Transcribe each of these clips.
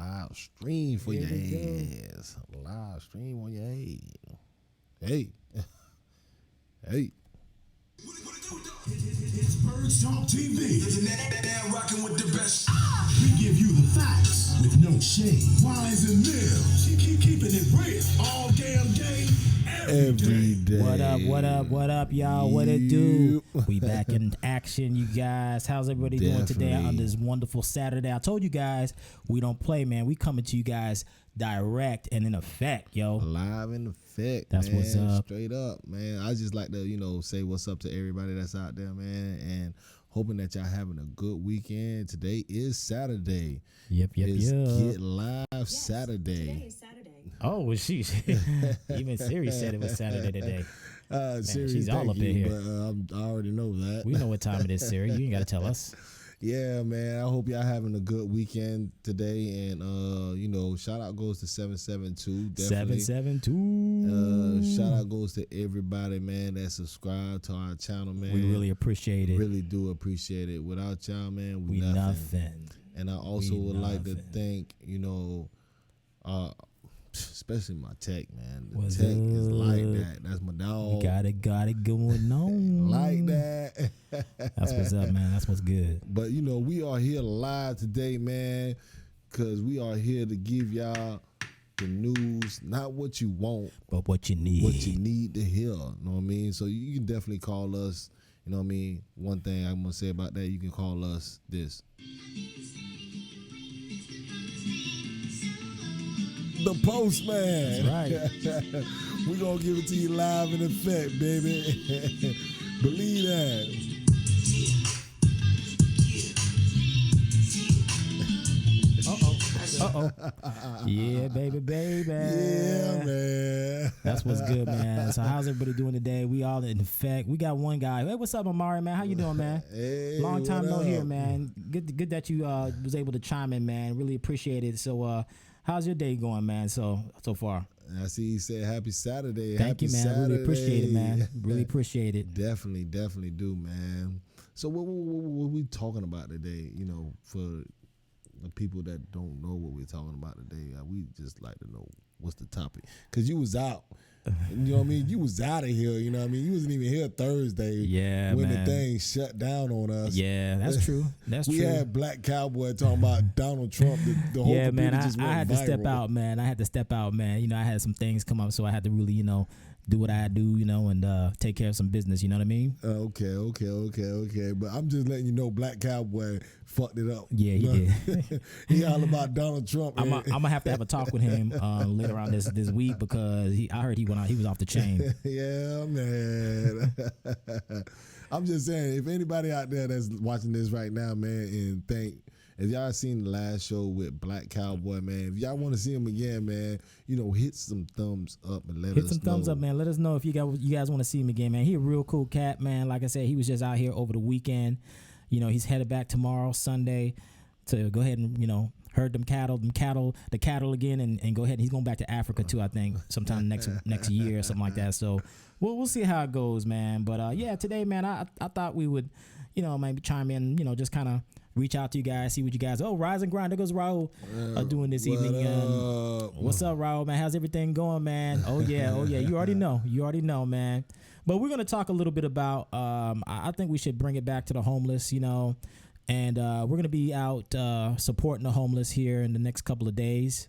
live stream for your ass. Live stream on your ass. Hey. Hey. It's Birds Talk TV. Now rocking with the best. We give you the facts with no shade. Wise and Mills. Keeping it real all damn day. Every day. What up, y'all? What it do? We back in action, you guys. How's everybody doing today on this wonderful Saturday? I told you guys we don't play, man. We coming to you guys direct and in effect, yo. Live in effect. That's man. what's up. Straight up, man. I just like to, say what's up to everybody that's out there, man, and hoping that y'all having a good weekend. Today is Saturday. Yep. Get Live Saturday. Today is Saturday. Oh, well, even Siri said it was Saturday today. Siri, she's all up in here. But I already know that. We know what time it is, Siri. You ain't got to tell us. Yeah, man. I hope y'all having a good weekend today. And, shout out goes to 772. Definitely. 772. Shout out goes to everybody, man, that subscribed to our channel, man. We really appreciate it. Really do appreciate it. Without y'all, man, we nothing. And I also would like to thank, especially my tech, man. The tech is like that. That's my dog. We got it going on. Like that. That's what's up, man. That's what's good. But, we are here live today, man, because we are here to give y'all the news, not what you want, but what you need. What you need to hear. You know what I mean? So you can definitely call us. You know what I mean? One thing I'm going to say about that, you can call us this. The Postman. That's right. We're going to give it to you live in effect, baby. Believe that. Uh-oh. Yeah, baby. Yeah, man. That's what's good, man. So how's everybody doing today? We all in effect. We got one guy. Hey, what's up, Amari, man? How you doing, man? Hey, long time no hear, man. Good that you was able to chime in, man. Really appreciate it. So how's your day going, man, so far? I see you said happy Saturday. Thank you, man. Saturday. Really appreciate it, man. Really appreciate it. Definitely do, man. So what we talking about today, for the people that don't know what we're talking about today, we just like to know what's the topic. Because you was out. You know what I mean? You was out of here, you know what I mean? You wasn't even here Thursday when the thing shut down on us. Yeah, that's true. We had Black Cowboy talking about Donald Trump. The whole man, just went I had viral. to step out, man. I had some things come up, so I had to really, do what I do, and take care of some business, you know what I mean? Okay. But I'm just letting you know Black Cowboy fucked it up. Yeah, he did. He all about Donald Trump. I'm gonna have to have a talk with him later on this week because I heard he was off the chain. Yeah, man. I'm just saying, if anybody out there that's watching this right now, man, and if y'all seen the last show with Black Cowboy, man, if y'all want to see him again, man, hit some thumbs up and let us know. Hit some thumbs up, man. Let us know if you guys want to see him again, man. He a real cool cat, man. Like I said, he was just out here over the weekend. He's headed back tomorrow, Sunday, to go ahead and, herd the cattle again, and go ahead. He's going back to Africa too, I think, sometime next year or something like that. So we'll see how it goes, man. But today, man, I thought we would, maybe chime in, just kind of reach out to you guys, see what you guys. Oh, Rise and Grind. There goes Raul doing this evening. What's up, Raul, man? How's everything going, man? Oh yeah. You already know, man. But we're gonna talk a little bit about. I think we should bring it back to the homeless, and we're gonna be out supporting the homeless here in the next couple of days,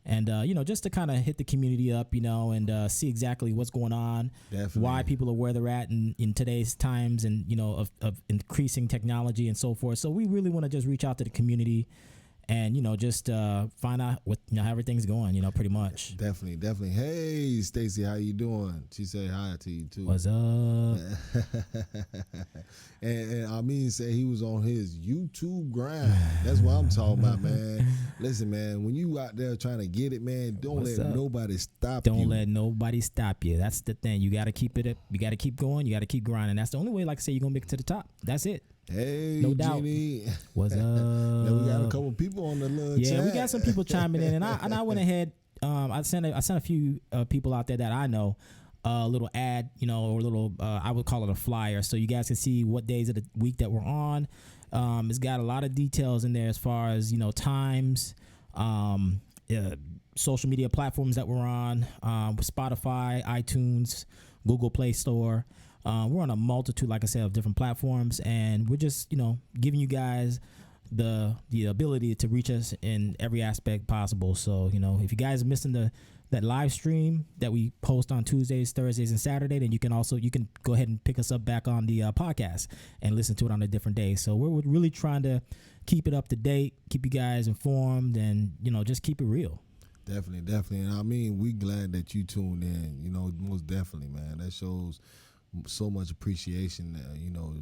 and just to kind of hit the community up, and see exactly what's going on, why people are where they're at in today's times, and of increasing technology and so forth. So we really want to just reach out to the community and just find out what how everything's going, pretty much. Definitely. Hey, Stacy, how you doing? She said hi to you too. What's up? and Amin said he was on his YouTube grind. That's what I'm talking about, man. Listen, man, when you out there trying to get it, man, don't let nobody stop you. Don't let nobody stop you. That's the thing. You got to keep it up. You got to keep going. You got to keep grinding. That's the only way, like I say, you're going to make it to the top. That's it. Hey, no doubt. Jeannie. What's up? Now we got a couple people on the little chat. We got some people chiming in, and I went ahead. I sent a few people out there that I know. A little ad, or a little. I would call it a flyer, so you guys can see what days of the week that we're on. It's got a lot of details in there as far as times, social media platforms that we're on, Spotify, iTunes, Google Play Store. We're on a multitude, like I said, of different platforms, and we're just, giving you guys the ability to reach us in every aspect possible. So, if you guys are missing that live stream that we post on Tuesdays, Thursdays, and Saturday, then you can go ahead and pick us up back on the podcast and listen to it on a different day. So we're really trying to keep it up to date, keep you guys informed, and just keep it real. Definitely. And I mean, we glad that you tuned in, most definitely, man. That shows so much appreciation,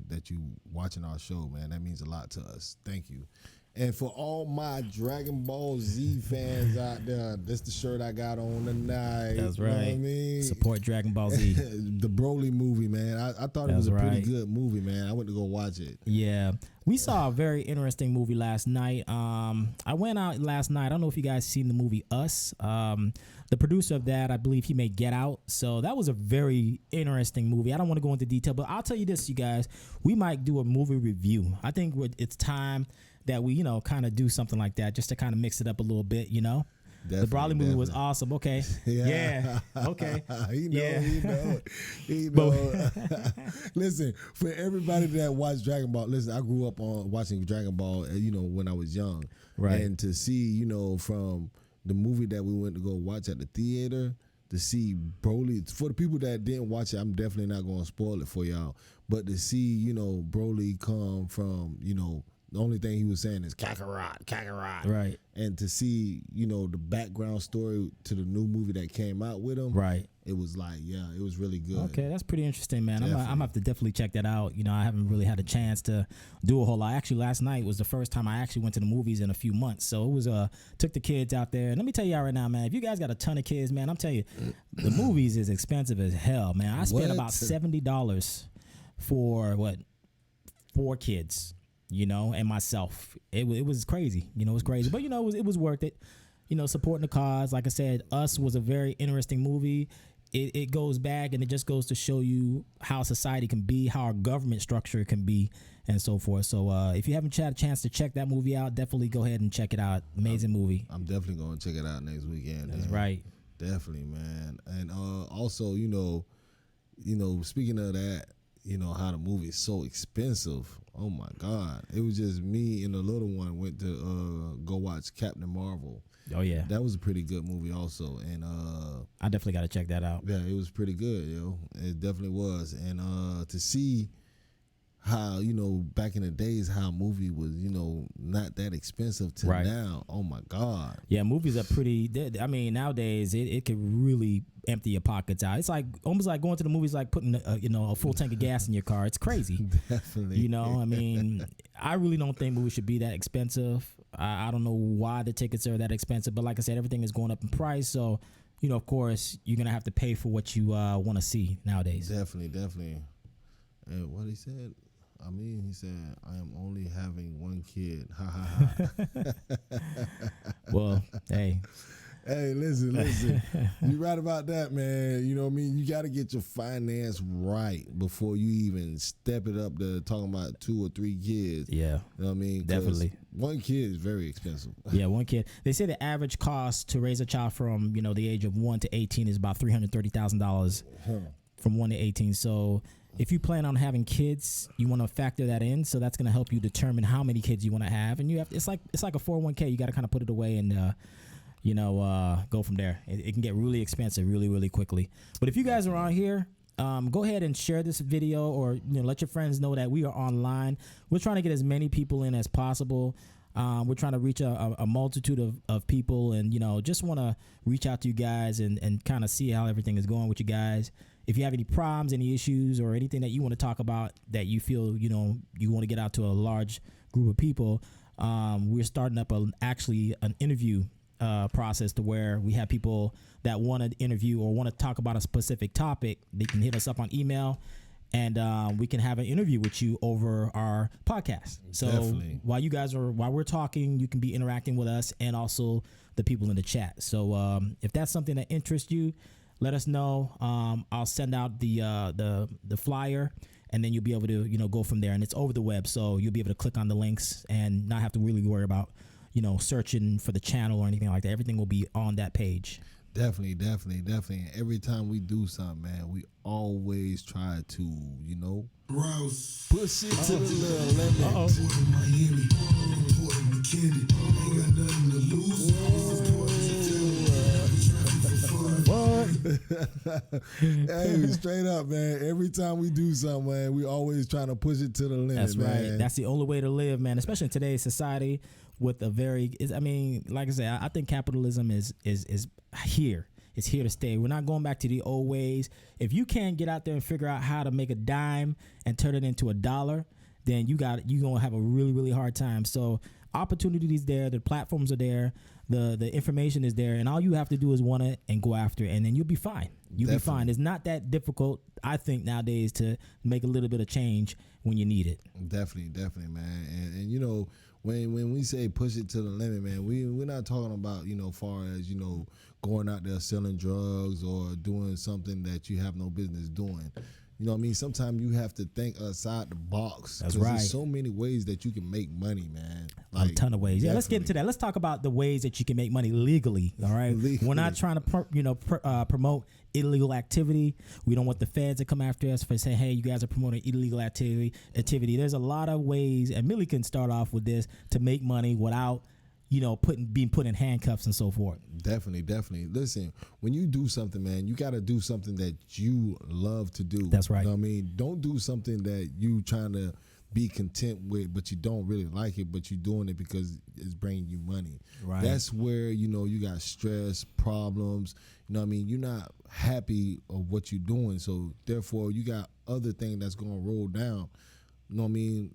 that you watching our show, man. That means a lot to us. Thank you. And for all my Dragon Ball Z fans out there, that's the shirt I got on tonight. That's right. You know what I mean? Support Dragon Ball Z. The Broly movie, man. I thought it was a pretty good movie, man. I went to go watch it. Yeah. We saw a very interesting movie last night. I went out last night. I don't know if you guys seen the movie Us. The producer of that, I believe he made Get Out. So that was a very interesting movie. I don't want to go into detail, but I'll tell you this, you guys. We might do a movie review. I think it's time that we, kind of do something like that just to kind of mix it up a little bit, The Broly movie was awesome. Okay. Yeah. Okay. He know. Listen, for everybody that watched Dragon Ball, listen, I grew up on watching Dragon Ball, when I was young. Right. And to see, from the movie that we went to go watch at the theater, to see Broly, for the people that didn't watch it, I'm definitely not going to spoil it for y'all. But to see, Broly come from, the only thing he was saying is Kakarot. Right. And to see, the background story to the new movie that came out with him. Right. It was like, it was really good. Okay, that's pretty interesting, man. I'm going to have to definitely check that out. I haven't really had a chance to do a whole lot. Actually, last night was the first time I actually went to the movies in a few months. So it was, took the kids out there. And let me tell y'all right now, man, if you guys got a ton of kids, man, I'm telling you, the movies is expensive as hell, man. I spent about $70 for, 4 kids. And myself, it was crazy. It was crazy, but it was worth it. Supporting the cause. Like I said, Us was a very interesting movie. It goes back and it just goes to show you how society can be, how our government structure can be, and so forth. So if you haven't had a chance to check that movie out, definitely go ahead and check it out. Amazing movie. I'm definitely going to check it out next weekend. That's right. Definitely, man. And also, speaking of that, how the movie is so expensive. Oh my God. It was just me and the little one went to go watch Captain Marvel. Oh yeah. That was a pretty good movie also. And I definitely got to check that out. Yeah, it was pretty good, It definitely was. And to see how, back in the days how a movie was, not that expensive to now. Oh my God. Yeah, movies are pretty, nowadays it can really empty your pockets out. It's like almost like going to the movies, like putting a full tank of gas in your car. It's crazy. Definitely. I really don't think movies should be that expensive. I don't know why the tickets are that expensive, but like I said, everything is going up in price. So, of course, you're going to have to pay for what you want to see nowadays. Definitely. And what he said, he said, I am only having one kid. Ha ha ha. Well, hey. Hey, listen. You right about that, man. You know what I mean? You got to get your finance right before you even step it up to talking about 2 or 3 kids. Yeah. You know what I mean? Definitely. One kid is very expensive. Yeah, one kid. They say the average cost to raise a child from, the age of 1 to 18 is about $330,000 from 1 to 18. So if you plan on having kids, you want to factor that in. So that's going to help you determine how many kids you want to have. And it's like a 401k. You got to kind of put it away and, go from there. It can get really expensive really, really quickly. But if you guys are on here, go ahead and share this video or let your friends know that we are online. We're trying to get as many people in as possible. We're trying to reach a multitude of people and, just want to reach out to you guys and kind of see how everything is going with you guys. If you have any problems, any issues, or anything that you want to talk about that you feel, you want to get out to a large group of people, we're starting up an interview process to where we have people that want to interview or want to talk about a specific topic. They can hit us up on email and we can have an interview with you over our podcast. So Definitely. while we're talking, you can be interacting with us and also the people in the chat. So if that's something that interests you, let us know. I'll send out the flyer and then you'll be able to, go from there, and it's over the web. So you'll be able to click on the links and not have to really worry about, searching for the channel or anything like that. Everything will be on that page. Definitely. And every time we do something, man, we always try to, Rouse. push it to the little limit. Port of Miami, Port of McKinney. Ain't got nothing to lose. Hey, straight up, man. Every time we do something, man, we always trying to push it to the limit. That's man. right. That's the only way to live, man. Especially in today's society, with a like I said, I think capitalism is here. It's here to stay. We're not going back to the old ways. If you can't get out there and figure out how to make a dime and turn it into $1, then you're gonna have a really, really hard time. So opportunities there, the platforms are there, the information is there, and all you have to do is want it and go after it, and then you'll be fine. You'll be fine. It's not that difficult, I think, nowadays to make a little bit of change when you need it. Definitely, man. And when we say push it to the limit, man, we're not talking about, far as, going out there selling drugs or doing something that you have no business doing. You know what I mean? Sometimes you have to think outside the box. That's right. There's so many ways that you can make money, man. A ton of ways. Definitely. Yeah, let's get into that. Let's talk about the ways that you can make money legally. All right, we're not trying to promote illegal activity. We don't want the feds to come after us for saying, "Hey, you guys are promoting illegal activity." There's a lot of ways, and Millie can start off with this to make money without being put in handcuffs and so forth. Definitely. Listen, when you do something, man, you got to do something that you love to do. That's right. You know what I mean? Don't do something that you trying to be content with, but you don't really like it, but you're doing it because it's bringing you money. Right. That's where, you got stress, problems. You know what I mean? You're not happy of what you're doing, so therefore you got other things that's going to roll down. You know what I mean?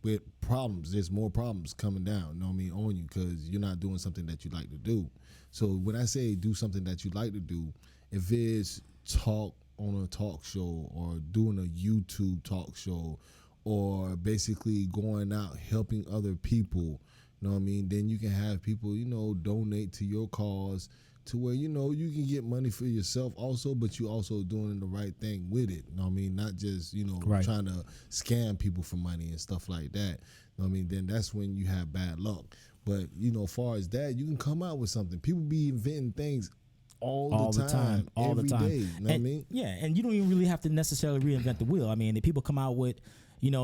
With problems, there's more problems coming down, you know what I mean, on you, because you're not doing something that you like to do. So when I say do something that you like to do, if it's talk on a talk show or doing a YouTube talk show or basically going out helping other people, you know what I mean, then you can have people, donate to your cause to where, you can get money for yourself also, but you also doing the right thing with it. You know what I mean? Not just, Right. trying to scam people for money and stuff like that. You know what I mean? Then that's when you have bad luck. But, as far as that, you can come out with something. People be inventing things all the time. Every day, you know what I mean? Yeah, and you don't even really have to necessarily reinvent the wheel. I mean, the people come out with,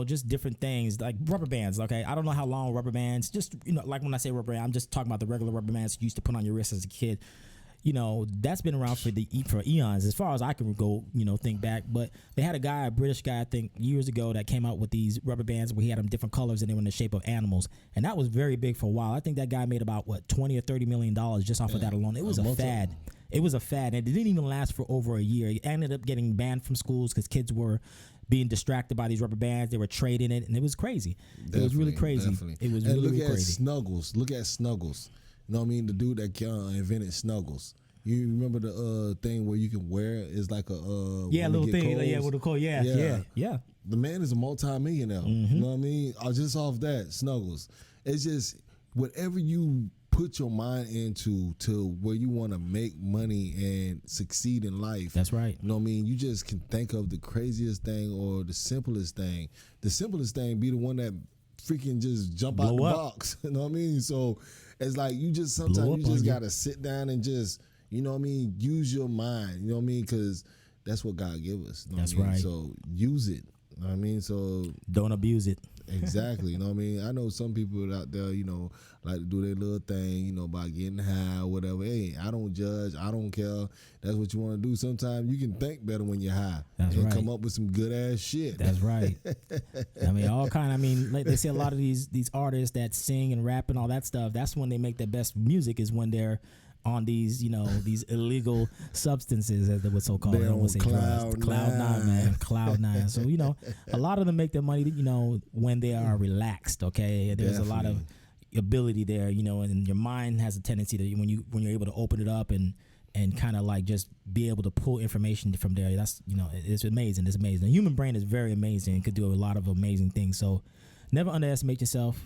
just different things like rubber bands. Okay, I don't know how long rubber bands. Just like when I say rubber band, I'm just talking about the regular rubber bands you used to put on your wrist as a kid. That's been around for eons, as far as I can go, think back. But they had a British guy, I think years ago, that came out with these rubber bands where he had them different colors and they were in the shape of animals. And that was very big for a while. I think that guy made about, $20 or $30 million just off of that alone. It was a fad. It was a fad. And it didn't even last for over a year. It ended up getting banned from schools because kids were being distracted by these rubber bands. They were trading it, and it was crazy. It was really crazy. It was really, really crazy. Snuggles. Look at Snuggles. You know what I mean? The dude that invented Snuggles. You remember the thing where you can wear it? It's like a little thing. With the cold. Yeah. The man is a multi-millionaire. Mm-hmm. You know what I mean? Just off that, Snuggles. It's just whatever you put your mind into to where you want to make money and succeed in life. That's right. You know what I mean? You just can think of the craziest thing or the simplest thing. The simplest thing be the one that freaking just jump out the box. You know what I mean? So it's like sometimes you just got to sit down and just, you know what I mean, use your mind. You know what I mean? Because that's what God gave us. You know that's what I mean? right. So use it. You know what I mean? So don't abuse it. Exactly. You know what I mean? I know some people out there, like to do their little thing, by getting high or whatever. Hey, I don't judge. I don't care. That's what you want to do. Sometimes you can think better when you're high. That's and right. come up with some good ass shit. That's right. Like they say a lot of these artists that sing and rap and all that stuff, that's when they make their best music, is when they're on these, these illegal substances, as they would so call it. I don't want to say drugs. Cloud nine, man. Cloud nine. So, a lot of them make their money, when they are relaxed, okay? There's a lot of ability there, and your mind has a tendency to, when you're able to open it up and kind of like just be able to pull information from there, that's, it's amazing. It's amazing. The human brain is very amazing and could do a lot of amazing things. So never underestimate yourself.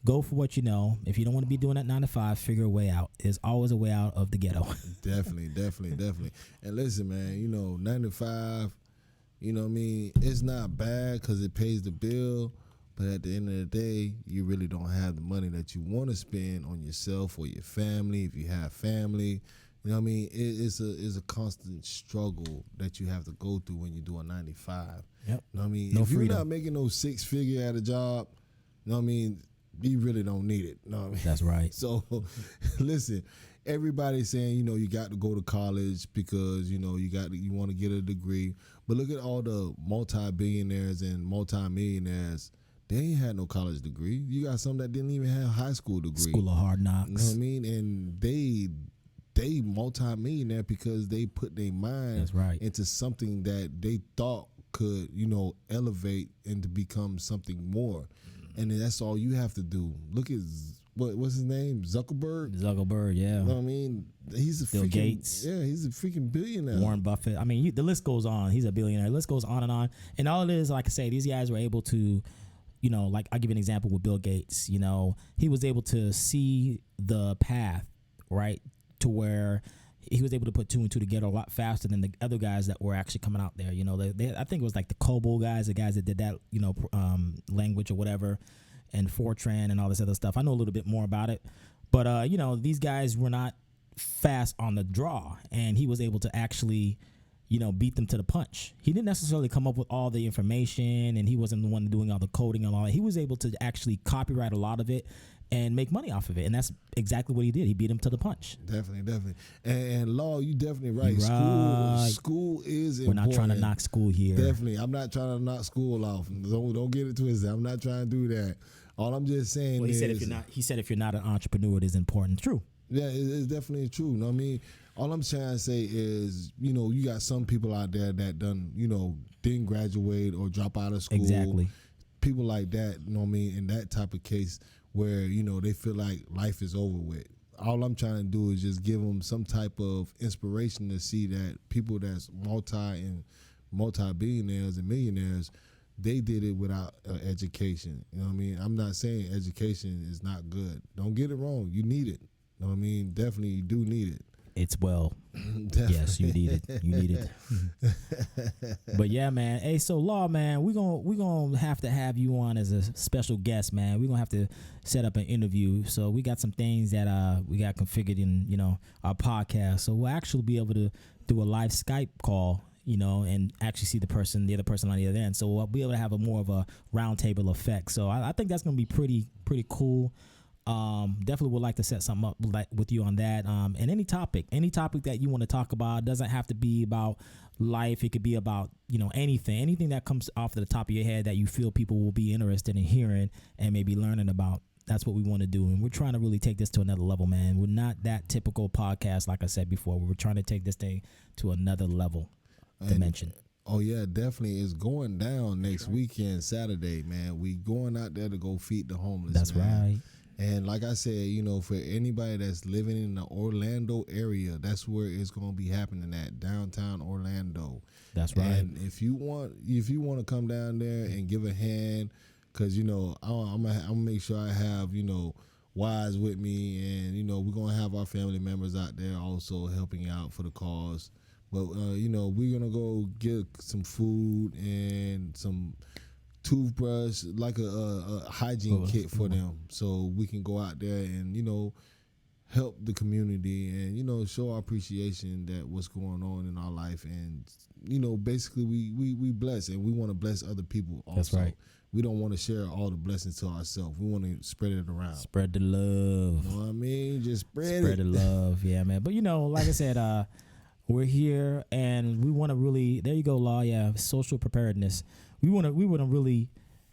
Go for what you know. If you don't want to be doing that 9 to 5, figure a way out. There's always a way out of the ghetto. Definitely. And listen, man, 9 to 5, you know what I mean? It's not bad because it pays the bill, But at the end of the day, you really don't have the money that you want to spend on yourself or your family. If you have family, you know what I mean? It's a constant struggle that you have to go through when you do a 9-to-5. Yep. You know what I mean? No if freedom. you're not making no 6-figure at a job, you know what I mean? You really don't need it. You know what I mean? That's right. So, listen, everybody's saying, you know, you got to go to college because, you know, you want to get a degree. But look at all the multi-billionaires and multi-millionaires. They ain't had no college degree. You got some that didn't even have high school degree. School of Hard Knocks. You know what I mean? And they multi-millionaire because they put their mind That's right. into something that they thought could, you know, elevate and to become something more. And then that's all you have to do. Look at what's his name? Zuckerberg. Yeah. You know what I mean? He's a Bill freaking Gates. Yeah, he's a freaking billionaire. Warren Buffett. I mean, the list goes on. He's a billionaire. The list goes on. And all it is, like I say, these guys were able to, you know, like I'll give you an example with Bill Gates. You know, he was able to see the path, right, to where he was able to put 2 and 2 together a lot faster than the other guys that were actually coming out there. You know, I think it was like the COBOL guys, the guys that did that, you know, language or whatever, and Fortran and all this other stuff. I know a little bit more about it. But, you know, these guys were not fast on the draw, and he was able to actually, you know, beat them to the punch. He didn't necessarily come up with all the information, and he wasn't the one doing all the coding and all that. He was able to actually copyright a lot of it and make money off of it, and that's exactly what he did. He beat him to the punch. Definitely. And Law, you definitely right. Right. School is We're important. not trying to knock school here. Definitely. I'm not trying to knock school off. Don't get it twisted. I'm not trying to do that. All I'm just saying Well, is he said if you're not an entrepreneur, it is important. True. yeah, it's definitely true. You know what I mean? All I'm trying to say is, you know, you got some people out there that didn't graduate or drop out of school. Exactly. People like that, you know what I mean, in that type of case where, you know, they feel like life is over with. All I'm trying to do is just give them some type of inspiration to see that people that's multi-billionaires and millionaires, they did it without education. You know what I mean? I'm not saying education is not good. Don't get it wrong. You need it. You know what I mean? Definitely you do need it. It's yes, you need it. You need it. But yeah, man. Hey, so Law, man, we're gonna have to have you on as a special guest, man. We're gonna have to set up an interview. So we got some things that we got configured in, you know, our podcast. So we'll actually be able to do a live Skype call, you know, and actually see the other person on the other end. So we'll be able to have a more of a roundtable effect. So I think that's gonna be pretty cool. Definitely would like to set something up with you on that. And any topic that you want to talk about. Doesn't have to be about life. It could be about, you know, anything that comes off the top of your head that you feel people will be interested in hearing and maybe learning about. That's what we want to do. And we're trying to really take this to another level, man. We're not that typical podcast, like I said before. We're trying to take this thing to another level dimension. Oh yeah, definitely. It's going down next weekend, Saturday, man. We going out there to go feed the homeless. That's man. right. And like I said, you know, for anybody that's living in the Orlando area, that's where it's going to be happening at, downtown Orlando. That's right. And if you want to come down there and give a hand, because, you know, I'm gonna make sure I have, you know, Wise with me, and, you know, we're going to have our family members out there also helping out for the cause. But, you know, we're going to go get some food and some toothbrush, like a hygiene kit for them, so we can go out there and, you know, help the community and, you know, show our appreciation that what's going on in our life. And, you know, basically we bless, and we want to bless other people also. That's right. We don't want to share all the blessings to ourselves. We want to spread it around. Spread the love. You know what I mean? Just spread the love. Yeah, man. But, you know, like I said, we're here and we want to really, there you go, Law. Yeah, social preparedness. We want to really,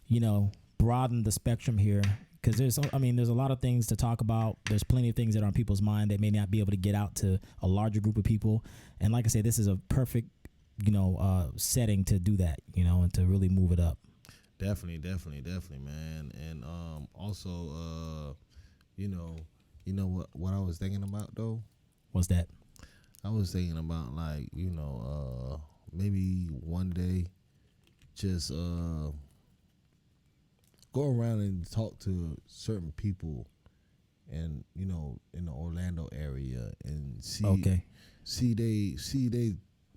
you know, broaden the spectrum here, because there's a lot of things to talk about. There's plenty of things that are on people's mind that may not be able to get out to a larger group of people. And like I said, this is a perfect, you know, setting to do that, you know, and to really move it up. Definitely, man. And also, you know what I was thinking about though? What's that? I was thinking about, like, you know, maybe one day just go around and talk to certain people, and, you know, in the Orlando area, and see they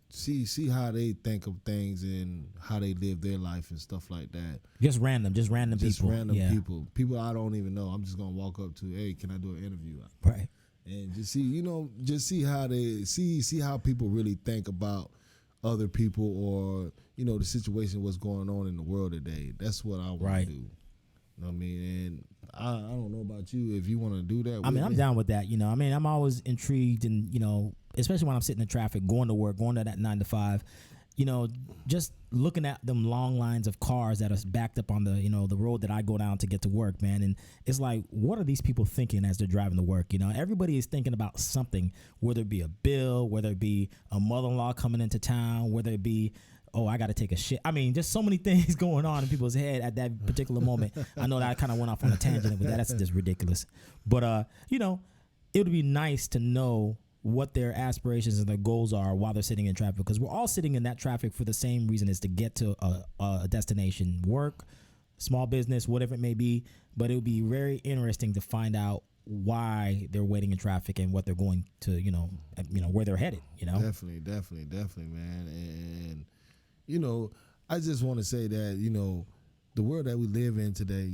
see how they think of things and how they live their life and stuff like that. Just random Just people. random Yeah. people I don't even know. I'm just gonna walk up to, hey, can I do an interview? Right. And just see how they see how people really think about other people, or the situation, what's going on in the world today. That's what I want Right. to do. You know what I mean? And I don't know about you, if you want to do that. I mean, with I'm me. down with that. I'm always intrigued, and especially when I'm sitting in traffic, going to work, going to that 9 to 5. Just looking at them long lines of cars that are backed up on the the road that I go down to get to work, man. And it's like, what are these people thinking as they're driving to work? Everybody is thinking about something, whether it be a bill, whether it be a mother-in-law coming into town, whether it be, oh, I got to take a shit. I mean, just so many things going on in people's head at that particular moment. I know that I kind of went off on a tangent with that. That's just ridiculous. But, it would be nice to know what their aspirations and their goals are while they're sitting in traffic, because we're all sitting in that traffic for the same reason, is to get to a destination, work, small business, whatever it may be. But it would be very interesting to find out why they're waiting in traffic and what they're going to, where they're headed, Definitely, man. And I just want to say that, the world that we live in today,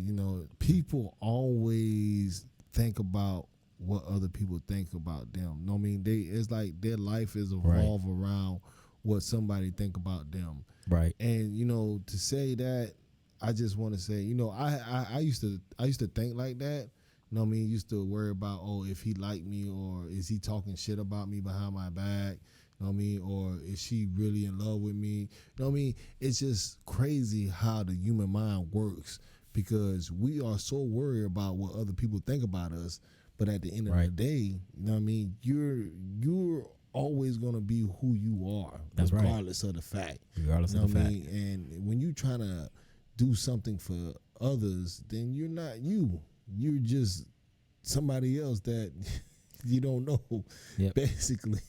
people always think about what other people think about them. You know what I mean? It's like their life is evolved around what somebody think about them. Right. And to say that, I just want to say, I used to think like that. You know what I mean? Used to worry about, oh, if he liked me, or is he talking shit about me behind my back? You know what I mean? Or is she really in love with me? You know what I mean? It's just crazy how the human mind works, because we are so worried about what other people think about us. But at the end of the day, you know what I mean? You're always gonna be who you are, That's regardless of the fact. Regardless you know of the what I fact. mean? And when you trying to do something for others, then you're not you. You're just somebody else that you don't know. Yep. Basically.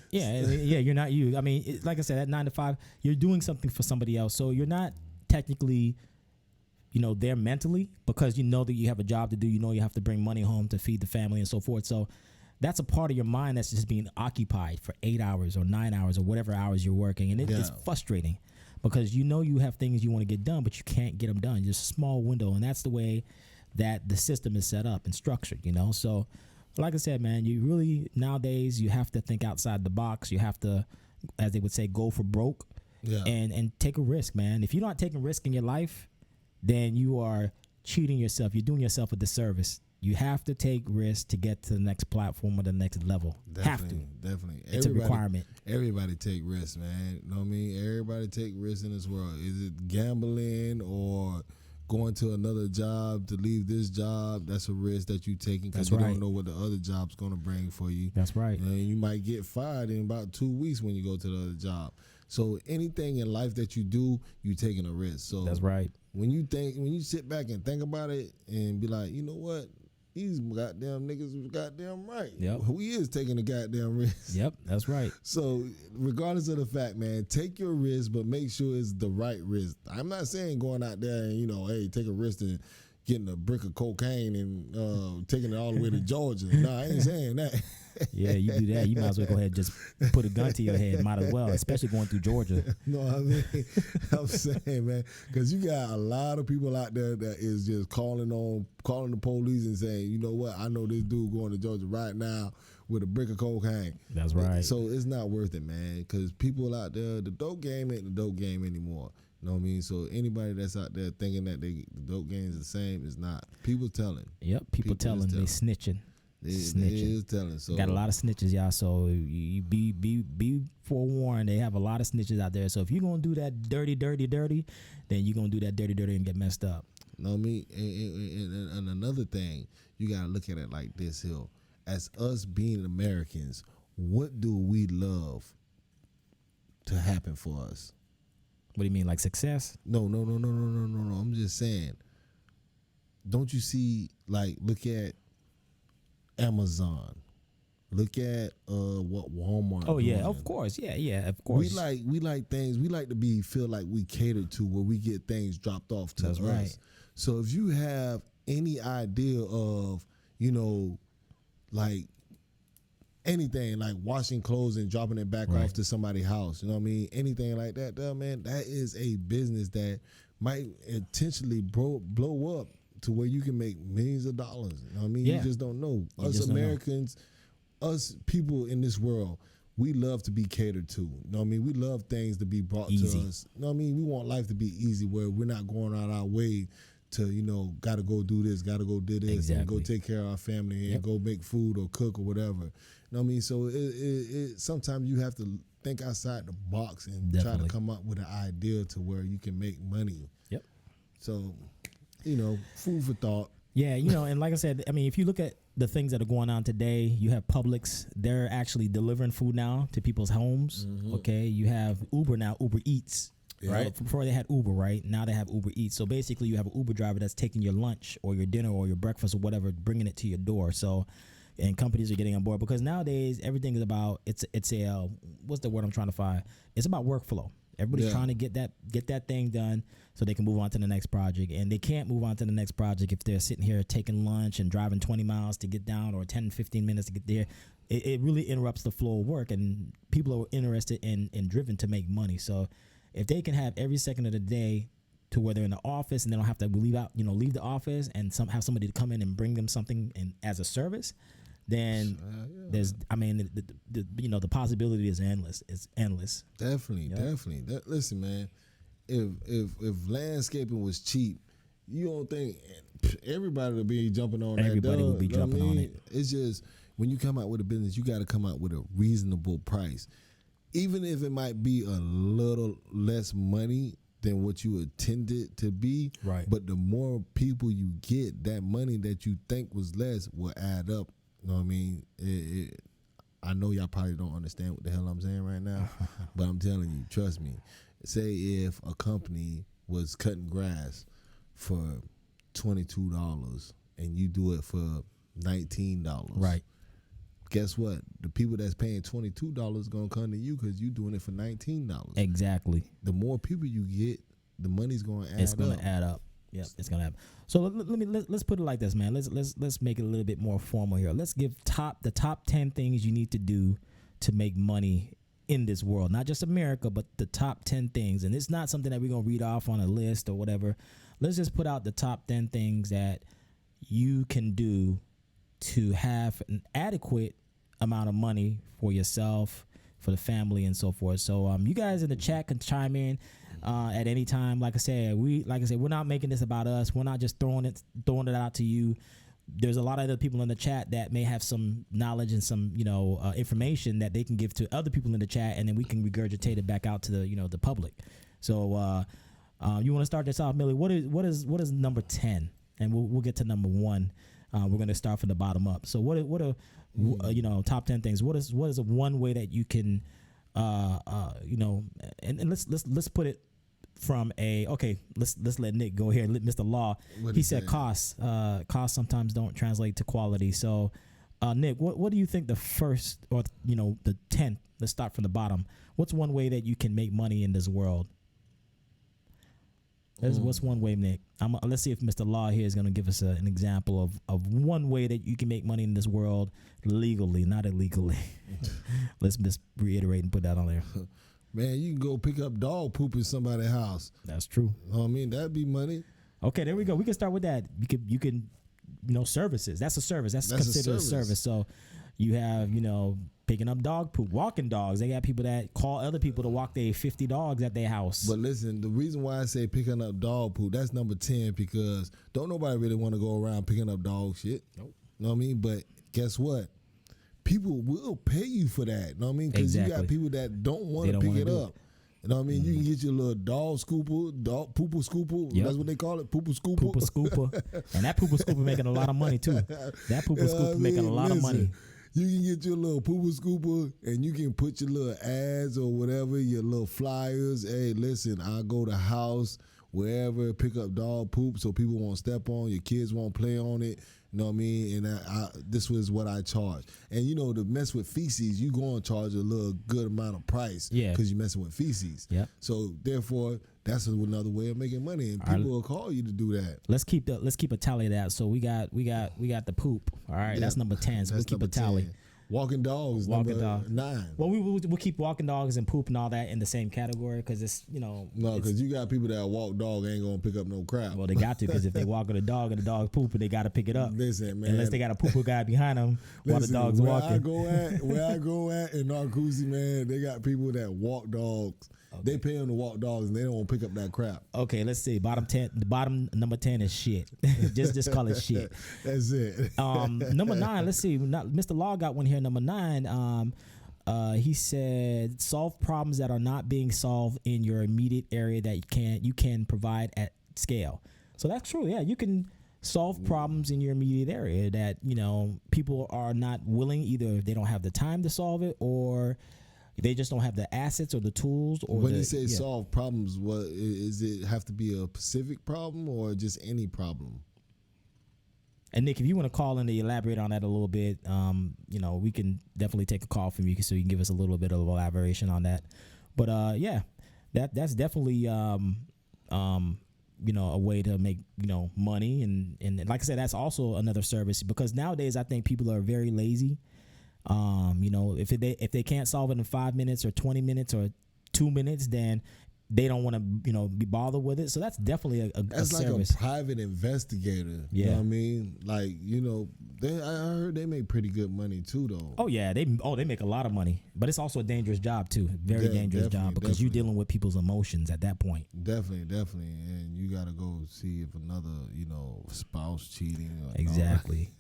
Yeah, you're not you. I mean, like I said, at 9 to 5, you're doing something for somebody else. So you're not technically, there mentally, because you know that you have a job to do. You have to bring money home to feed the family and so forth. So that's a part of your mind that's just being occupied for 8 hours or 9 hours or whatever hours you're working. And it's frustrating, because you have things you want to get done, but you can't get them done. Just a small window. And that's the way that the system is set up and structured, So like I said, man, you really, nowadays, you have to think outside the box. You have to, as they would say, go for broke and take a risk, man. If you're not taking risk in your life, then you are cheating yourself. You're doing yourself a disservice. You have to take risks to get to the next platform or the next level. Definitely. It's a requirement. Everybody take risks, man. You know what I mean? Everybody take risks in this world. Is it gambling or going to another job to leave this job? That's a risk that you're taking, because you don't know what the other job's going to bring for you. That's right. And you might get fired in about 2 weeks when you go to the other job. So anything in life that you do, you're taking a risk. So that's right. When you sit back and think about it and be like, you know what? These goddamn niggas was goddamn right. Yep. We is taking a goddamn risk. Yep, that's right. So regardless of the fact, man, take your risk, but make sure it's the right risk. I'm not saying going out there and, hey, take a risk and getting a brick of cocaine and taking it all the way to Georgia. Nah, I ain't saying that. Yeah, you do that, you might as well go ahead and just put a gun to your head. Might as well, especially going through Georgia. No, I mean, I'm saying, man, because you got a lot of people out there that is just calling the police and saying, you know what, I know this dude going to Georgia right now with a brick of cocaine. That's right. So it's not worth it, man, because people out there, the dope game ain't the dope game anymore. You know what I mean? So anybody that's out there thinking that the dope game is the same is not. People telling. Yep, people telling. They snitching. They is telling. So got a lot of snitches, y'all. So you be forewarned. They have a lot of snitches out there. So if you're gonna do that dirty, then you're gonna do that dirty and get messed up. You know what I mean? And another thing, you gotta look at it like this, Hill. As us being Americans, what do we love to happen for us? What do you mean, like success? No. I'm just saying. Don't you see? Like, look at Amazon. Look at what Walmart. Oh yeah, doing. of course. Yeah, of course. We like things. We like to feel like we catered to, where we get things dropped off to us. Right. So if you have any idea of, like anything like washing clothes and dropping it back off to somebody's house. You know what I mean? Anything like that, man, that is a business that might intentionally blow up to where you can make millions of dollars. You know what I mean? Yeah. You just don't know. You Us just don't know. Americans, us people in this world, we love to be catered to. You know what I mean? We love things to be brought Easy. to us. You know what I mean? We want life to be easy where we're not going out our way to, got to go do this, got to go do this, and go Exactly. take care of our family and Yep. go make food or cook or whatever. You know what I mean? So it sometimes you have to think outside the box and try Definitely. to come up with an idea to where you can make money. Yep. So, food for thought. Yeah, and like I said, I mean, if you look at the things that are going on today, you have Publix. They're actually delivering food now to people's homes. Okay, you have Uber now, Uber Eats. Right Yep. before they had Uber, right? Now they have Uber Eats. So basically, you have an Uber driver that's taking your lunch or your dinner or your breakfast or whatever, bringing it to your door. So, and companies are getting on board because nowadays everything is about it's a what's the word I'm trying to find? It's about workflow. Everybody's trying to get that thing done so they can move on to the next project, and they can't move on to the next project if they're sitting here taking lunch and driving 20 miles to get down or 10, 15 minutes to get there. It really interrupts the flow of work, and people are interested and driven to make money. So if they can have every second of the day to where they're in the office and they don't have to leave the office and have somebody to come in and bring them something as a service, then there's, I mean, the possibility is endless. It's endless. Definitely. Listen, man, if landscaping was cheap, you don't think everybody would be jumping on that? Everybody would be You know what jumping on I it. mean? It's just when you come out with a business, you got to come out with a reasonable price, even if it might be a little less money than what you intended to be. Right. But the more people you get, that money that you think was less will add up. You know what I mean? I know y'all probably don't understand what the hell I'm saying right now, but I'm telling you, trust me. Say if a company was cutting grass for $22 and you do it for $19. Right. Guess what? The people that's paying $22 gonna come to you because you doing it for $19. Exactly. The more people you get, the money's gonna add up. It's going to add up. Yep, it's gonna happen. So let's put it like this, man. Let's make it a little bit more formal here. Let's give the top 10 things you need to do to make money in this world, not just America, but the top 10 things. And it's not something that we're gonna read off on a list or whatever. Let's just put out the top 10 things that you can do to have an adequate amount of money for yourself, for the family, and so forth. So you guys in the chat can chime in at any time. Like I said, we're not making this about us. We're not just throwing it out to you. There's a lot of other people in the chat that may have some knowledge and some information that they can give to other people in the chat, and then we can regurgitate it back out to the public. So you want to start this off, Millie? What is number 10? And we'll get to number 1. We're going to start from the bottom up. So what are top 10 things? What is one way that you can and let's put it from let's let Nick go here. Mr. Law, he said costs sometimes don't translate to quality. So Nick, what do you think the first or the 10th? Let's start from the bottom. What's one way that you can make money in this world? What's one way, Nick? Let's see if Mr. Law here is going to give us an example of one way that you can make money in this world legally, not illegally. Let's just reiterate and put that on there. Man, you can go pick up dog poop in somebody's house. That's true. You know what I mean? That'd be money. Okay, there we go. We can start with that. You can services. That's a service. That's considered a service. So you have, picking up dog poop, walking dogs. They got people that call other people to walk their 50 dogs at their house. But listen, the reason why I say picking up dog poop, that's number 10 because don't nobody really want to go around picking up dog shit. Nope. You know what I mean? But guess what? People will pay you for that. You know what I mean? Because you got people that don't want to pick it up. You know what I mean? You can get your little dog scooper, dog pooper scooper. Yep. That's what they call it, pooper scooper. Pooper scooper. And that pooper scooper making a lot of money too. That pooper scooper making a lot of money. You can get your little pooper scooper and you can put your little ads or whatever, your little flyers. Hey, listen, I'll go to house, wherever, pick up dog poop so people won't step on, your kids won't play on it. You know what I mean? And this was what I charge. And to mess with feces, you going to charge a little good amount of price. Yeah. Because you're messing with feces. Yep. So therefore, that's another way of making money, and people will call you to do that. Let's keep a tally of that. So we got the poop. All right, Yeah. that's number 10. So we'll That's keep a number tally. 10. Walking dogs. Walking number dog. 9. Well, we'll keep walking dogs and poop and all that in the same category because it's No, it's- because you got people that walk dog ain't gonna pick up no crap. well, they got to because if they walk with a dog and the dog pooping, they got to pick it up. Listen, man. Unless they got a poo guy behind them while the Listen, dog's where walking. where I go at in Narcoosie, man, they got people that walk dogs. They pay them to walk dogs, and they don't pick up that crap. Okay, let's see. Bottom 10. The bottom number 10 is shit. just call it shit. That's it. Number 9. Let's see. Mr. Law got one here. Number 9. He said solve problems that are not being solved in your immediate area that you can provide at scale. So that's true. Yeah, you can solve problems in your immediate area that people are not willing. Either they don't have the time to solve it, or they just don't have the assets or the tools. Or when you say solve problems, what is it? Have to be a specific problem or just any problem? And Nick, if you want to call in to elaborate on that a little bit, we can definitely take a call from you so you can give us a little bit of elaboration on that. But that's definitely a way to make money, and like I said, that's also another service because nowadays I think people are very lazy. If they can't solve it in 5 minutes or 20 minutes or 2 minutes, then they don't want to be bothered with it. So that's definitely That's a like service. a private investigator. You know what I mean? Like I heard they make pretty good money too, though. Oh yeah, they make a lot of money, but it's also a dangerous job too. Very dangerous job because you're dealing with people's emotions at that point. Definitely, and you got to go see if another spouse cheating. Or Exactly.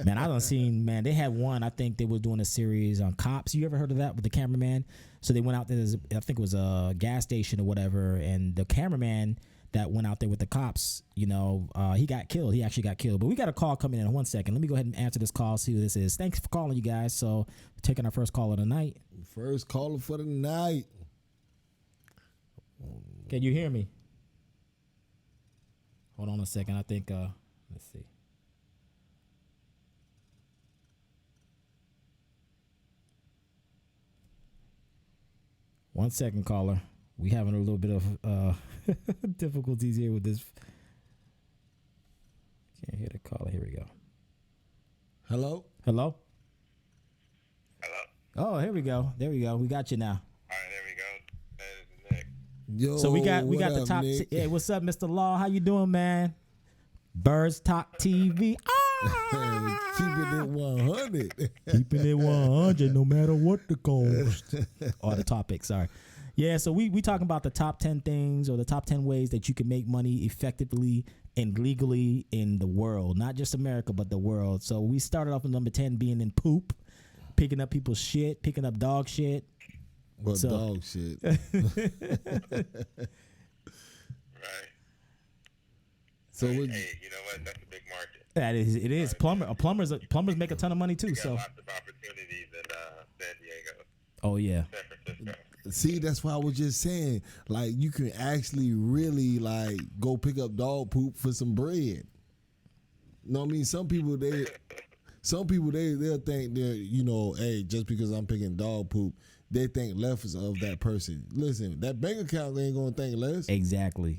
Man, I done seen. Man, they had one. I think they were doing a series on cops. You ever heard of that with the cameraman? So they went out there. I think it was a gas station or whatever, and the cameraman that went out there with the cops, he got killed. He actually got killed. But we got a call coming in 1 second. Let me go ahead and answer this call, see who this is. Thanks for calling, you guys. So we're taking our first call of the night. First caller for the night. Can you hear me? Hold on a second. I think, let's see. One second, caller. We having a little bit of difficulties here with this. Can't hear the caller. Here we go. Hello? Hello? Hello? Oh, here we go. There we go. We got you now. All right, there we go. That is Nick. Yo, So we got what the up, top. Nick? Hey, what's up, Mr. Law? How you doing, man? Birds Talk TV. Keeping it 100. Keeping it 100 no matter what the cost. Or the topic, sorry. Yeah, so we talking about the top 10 things or the top 10 ways that you can make money effectively and legally in the world. Not just America, but the world. So we started off with number 10 being in poop, picking up people's shit, picking up dog shit. Well, So- dog shit. Right. So Hey, what, you know what? That's a big market. It is. Plumbers make a ton of money too. We got So, lots of opportunities in San Diego, oh yeah. San Francisco. see, that's why I was just saying, like, you can actually really, like, go pick up dog poop for some bread. You know what I mean? Some people, they'll think they're, hey, just because I'm picking dog poop, they think less of that person. Listen, that bank account ain't going to think less. Exactly.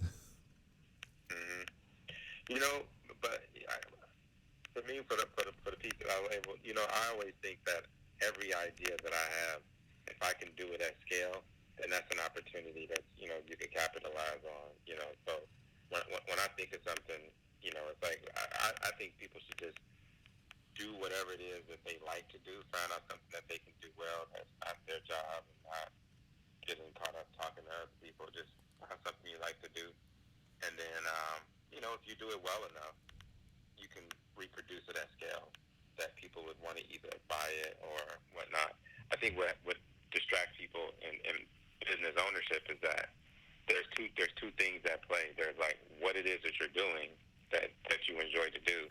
But for me, for the people, I always think that every idea that I have, if I can do it at scale, then that's an opportunity that you can capitalize on. So when I think of something, it's like I think people should just do whatever it is that they like to do. Find out something that they can do well. That's not their job, and not getting caught up talking to other people. Just find something you like to do, and then if you do it well enough, you can reproduce it at scale that people would want to either buy it or whatnot. I think what distracts people in business ownership is that there's two things at play. There's like what it is that you're doing that you enjoy to do,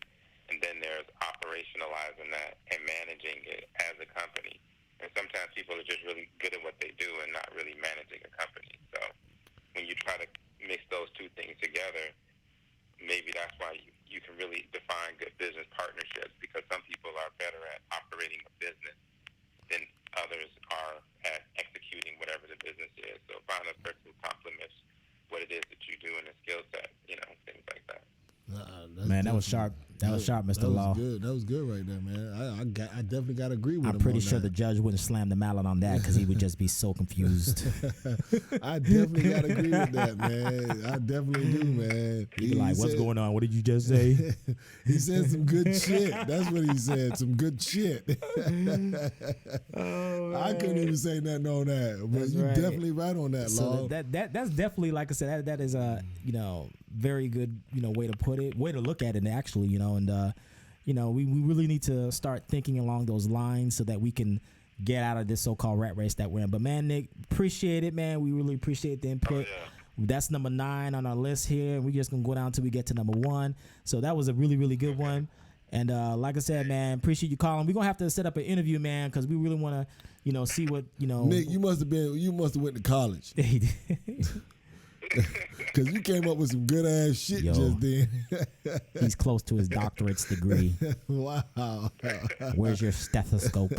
and then there's operationalizing that and managing it as a company. And sometimes people are just really good at what they do and not really managing a company. So when you try to mix those two things together, maybe that's why you can really define good business partnerships, because some people are better at operating a business than others are at executing whatever the business is. So find a person who complements what it is that you do in a skill set, things like that. Man, that was sharp. That was sharp, Mr. Law. Good. That was good right there, man. I definitely got to agree with him. I'm pretty on sure the that. judge wouldn't slam the mallet on that because he would just be so confused. I definitely got to agree with that, man. I definitely do, man. He'd be like, "What's going on? What did you just say?" He said some good shit. That's what he said. Some good shit. I couldn't even say nothing on that, but That's you're right. definitely right on that, Law. So that's definitely, like I said, that is a very good way to put it, way to look at it actually, and we really need to start thinking along those lines so that we can get out of this so-called rat race that we're in. But man, Nick, appreciate it, man. We really appreciate the input. That's number 9 on our list here, and we're just gonna go down till we get to number 1. So that was a really, really good one. And like I said, man, appreciate you calling. We're gonna have to set up an interview, man, because we really want to, see what Nick, you must have went to college. Because you came up with some good ass shit just then. He's close to his doctorate's degree. Wow. Where's your stethoscope?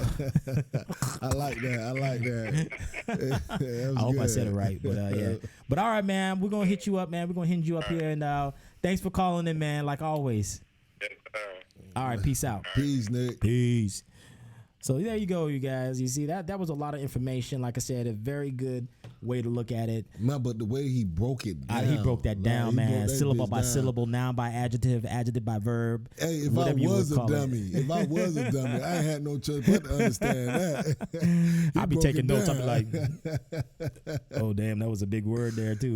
I like that. That was I hope I good. said it right, but yeah. But all right, man, we're gonna hit you up, man. We're gonna hit you up here, and thanks for calling in, man. Like always. Yes, sir. All right, peace out. Peace, Nick. Peace. So there you go, you guys. You see that was a lot of information. Like I said, a very good way to look at it. Man, but the way he broke it down. He broke that down, he man. broke that Syllable bitch by down. syllable, noun by adjective, adjective by verb. Hey, if I whatever you was would a call it. dummy, I ain't had no choice but to understand that. I'd be broke taking it notes. I'd down. be like, oh, damn, that was a big word there, too.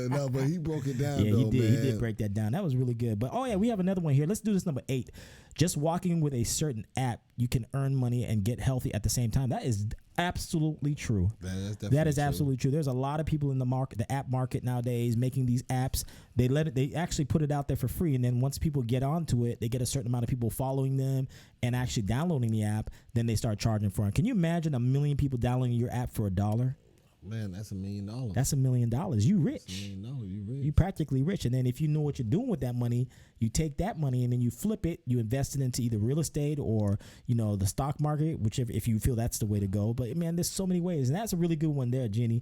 No, but he broke it down, Yeah, though, he did. man. He did break that down. That was really good. But, oh, yeah, we have another one here. Let's do this number 8. Just walking with a certain app, you can earn money and get healthy at the same time. That is absolutely true. That is absolutely true. There's a lot of people in the market, the app market nowadays, making these apps. They actually put it out there for free, and then once people get onto it, they get a certain amount of people following them and actually downloading the app. Then they start charging for it. Can you imagine 1 million people downloading your app for $1? Man, that's $1 million. That's $1 million. You rich. $1 million. You rich. You practically rich. And then if you know what you're doing with that money, you take that money and then you flip it, you invest it into either real estate or, the stock market, whichever, if you feel that's the way to go. But man, there's so many ways. And that's a really good one there, Jenny.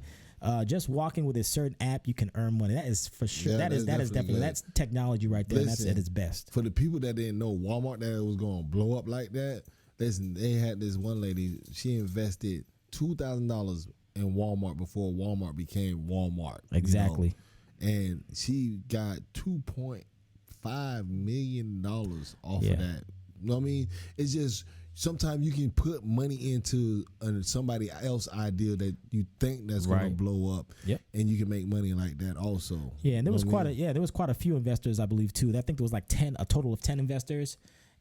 Just walking with a certain app, you can earn money. That is for sure. Yeah, that is definitely good. that's technology right there. And that's Listen, at its best. For the people that didn't know Walmart that it was going to blow up like that, listen, they had this one lady, she invested $2,000 in Walmart before Walmart became Walmart. Exactly. And she got $2.5 million off of that. You know what I mean? It's just sometimes you can put money into somebody else's idea that you think that's going to blow up. Yep. And you can make money like that also. Yeah, and there was quite a few investors, I believe, too. I think there was like a total of 10 investors,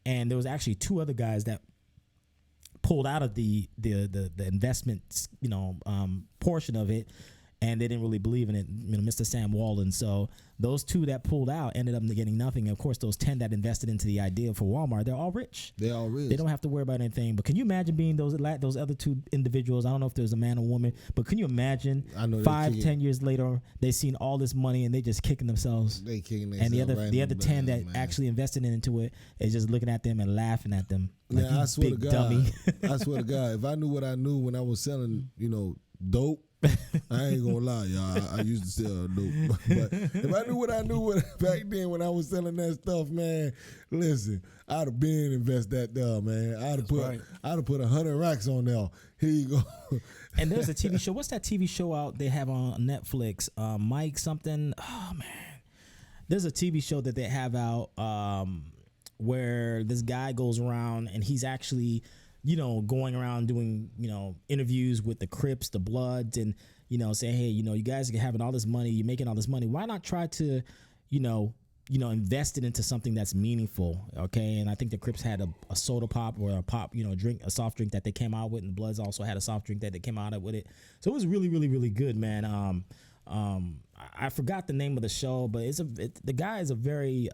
and there was actually 2 other guys that pulled out of the investment, portion of it, and they didn't really believe in it. Mr. Sam Walden. So those 2 that pulled out ended up getting nothing. And of course, those 10 that invested into the idea for Walmart, they're all rich. They're all rich. They don't have to worry about anything. But can you imagine being those other 2 individuals? I don't know if there's a man or woman, but can you imagine 5-10 years later, they seen all this money and they just kicking themselves. They kicking and the themselves other right 10 in that man. actually invested into it is just looking at them and laughing at them. Like, Man, I swear to big God, dummy. I swear to God, if I knew what I knew when I was selling, dope, I ain't gonna lie, y'all. I used to sell dope, but if I knew what I knew back then when I was selling that stuff, man, listen, I'd have been invest that there, man. I'd have put 100 racks on there. Here you go. And there's a TV show. What's that TV show out they have on Netflix? Mike something. Oh man, there's a TV show that they have out where this guy goes around and he's actually, going around doing, interviews with the Crips, the Bloods, and, saying, hey, you guys are having all this money, you're making all this money. Why not try to, invest it into something that's meaningful, okay? And I think the Crips had a soda pop or a pop, drink, a soft drink that they came out with, and the Bloods also had a soft drink that they came out with it. So it was really, really, really good, man. I forgot the name of the show, but the guy is a very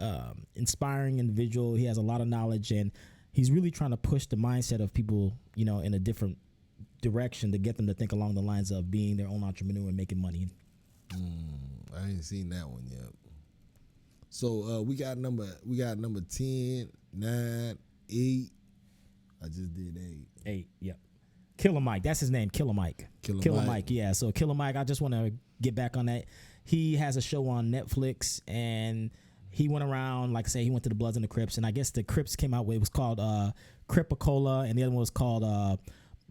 inspiring individual. He has a lot of knowledge, and he's really trying to push the mindset of people, in a different direction to get them to think along the lines of being their own entrepreneur and making money. I ain't seen that one yet. So we got number 10, 9, 8. I just did 8. 8, yep. Killer Mike, that's his name, Killer Mike. Killer Mike, yeah. So Killer Mike, I just want to get back on that. He has a show on Netflix, and he went around, like I say, he went to the Bloods and the Crips, and I guess the Crips came out with, it was called Cripicola, and the other one was called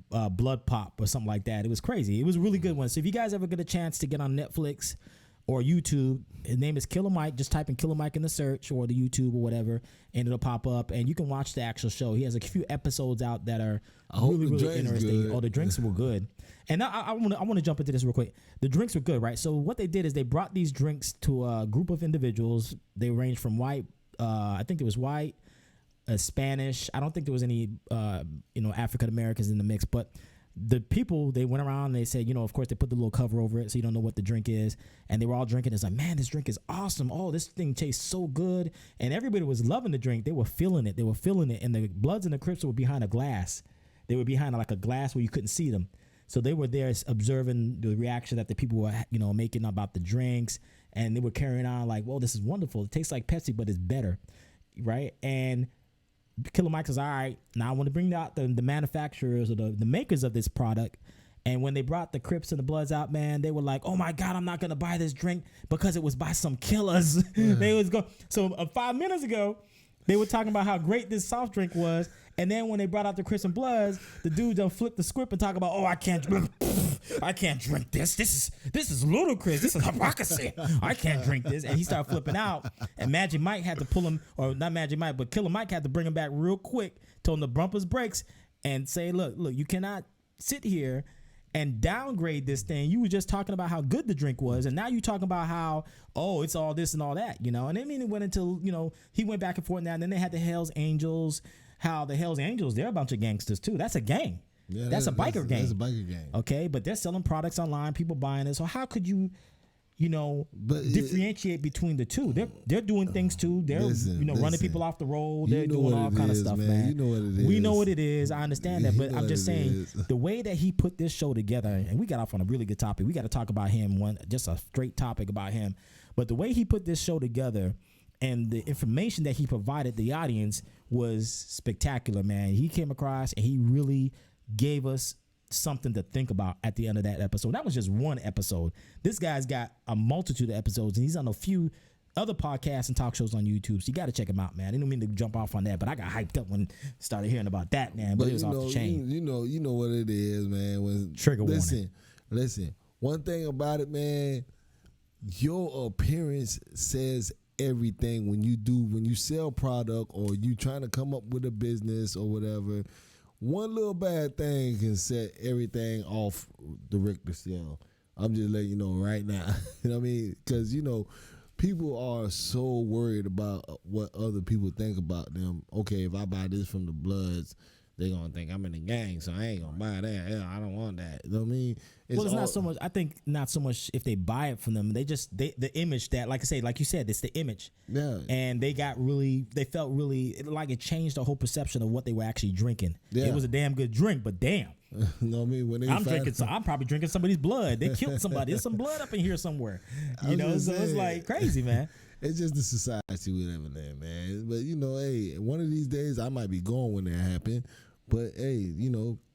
Blood Pop or something like that. It was crazy. It was a really good one. So if you guys ever get a chance to get on Netflix or YouTube, his name is Killer Mike. Just type in Killer Mike in the search or the YouTube or whatever, and it'll pop up, and you can watch the actual show. He has a few episodes out that are really interesting. Good. Oh, the drinks were good. And I want to jump into this real quick. The drinks were good, right? So what they did is they brought these drinks to a group of individuals. They ranged from white, I think it was white, Spanish. I don't think there was any, African Americans in the mix, but the people, they went around and they said, of course they put the little cover over it so you don't know what the drink is, and they were all drinking. It's like, man, this drink is awesome. Oh, this thing tastes so good. And everybody was loving the drink. They were feeling it. And the Bloods and the Crips were behind a glass. They were behind like a glass where you couldn't see them. So they were there observing the reaction that the people were, making about the drinks, and they were carrying on like, well, this is wonderful. It tastes like Pepsi, but it's better, right? And Killer Mike says, all right, now I want to bring out the manufacturers or the makers of this product. And when they brought the Crips and the Bloods out, man, they were like, oh my God, I'm not going to buy this drink because it was by some killers. They was go. So 5 minutes ago, they were talking about how great this soft drink was. And then when they brought out the Crips and Bloods, the dude done flipped the script and talk about, oh, I can't drink this. This is ludicrous. This is hypocrisy. I can't drink this. And he started flipping out. And Magic Mike had to pull him, or not Magic Mike, but Killer Mike had to bring him back real quick, told him to bump his brakes and say, look, you cannot sit here and downgrade this thing. You were just talking about how good the drink was, and now you're talking about how, oh, it's all this and all that, And I mean, it went into, he went back and forth now, and then they had the Hells Angels. How the Hells Angels, they're a bunch of gangsters too. That's a gang. Yeah, that's a biker gang. That's a biker gang. Okay, but they're selling products online, people buying it. So how could you, differentiate between the two? They're doing things too. They're running people off the road. They're doing all kind of stuff, man. You know what it is. We know what it is. I understand that, but I'm just saying the way that he put this show together, and we got off on a really good topic. We got to talk about him, just a straight topic about him. But the way he put this show together and the information that he provided the audience was spectacular, man. He came across and he really gave us something to think about at the end of that episode. That was just one episode. This guy's got a multitude of episodes, and he's on a few other podcasts and talk shows on YouTube. So you got to check him out, man. I didn't mean to jump off on that, but I got hyped up when I started hearing about that, man. But it was off the chain. You know what it is, man. Trigger warning. Listen. One thing about it, man, your appearance says everything. When you sell product or you trying to come up with a business or whatever, one little bad thing can set everything off the Richter scale. I'm just letting you know right now. You know what I mean? Because people are so worried about what other people think about them. Okay, if I buy this from the Bloods, they're going to think I'm in the gang, so I ain't going to buy that. Yeah, I don't want that. You know what I mean? It's not so much. I think not so much if they buy it from them. The image that, like I say, like you said, it's the image. Yeah. And they felt really like it changed the whole perception of what they were actually drinking. Yeah. It was a damn good drink, but damn. You know what I mean? I'm probably drinking somebody's blood. They killed somebody. There's some blood up in here somewhere. So it's like crazy, man. It's just the society we live in, man. But hey, one of these days I might be gone when that happen. But hey,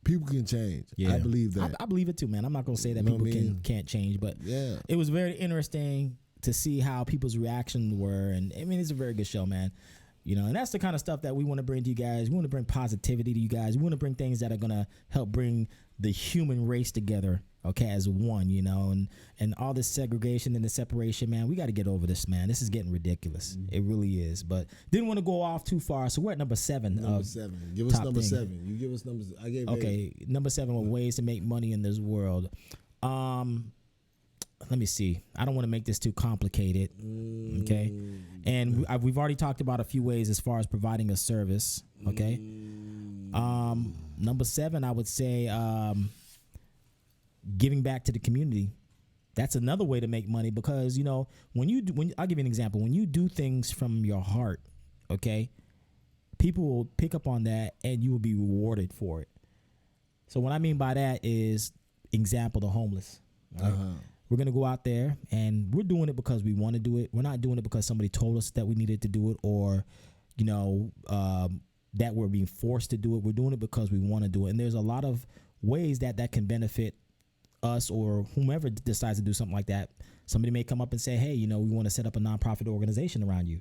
people can change. Yeah. I believe that. I believe it too, man. I'm not gonna say that people can't change, but yeah, it was very interesting to see how people's reactions were, and I mean, it's a very good show, man. And that's the kind of stuff that we want to bring to you guys. We want to bring positivity to you guys. We want to bring things that are gonna help bring the human race together, okay, as one, and all this segregation and the separation, man. We got to get over this, man. This is getting ridiculous. It really is. But didn't want to go off too far, so we're at number 7. Number 7. Give us number 7. You give us numbers. I gave. Okay, 8. Number 7 were ways to make money in this world. Let me see. I don't want to make this too complicated. Okay, and we've already talked about a few ways as far as providing a service. Okay. Number 7, I would say giving back to the community. That's another way to make money because when I'll give you an example. When you do things from your heart, okay, people will pick up on that and you will be rewarded for it. So what I mean by that is, example, the homeless. Right? We're going to go out there and we're doing it because we want to do it. We're not doing it because somebody told us that we needed to do it or, that we're being forced to do it. We're doing it because we want to do it. And there's a lot of ways that can benefit us or whomever decides to do something like that. Somebody may come up and say, hey, you know, we want to set up a nonprofit organization around you.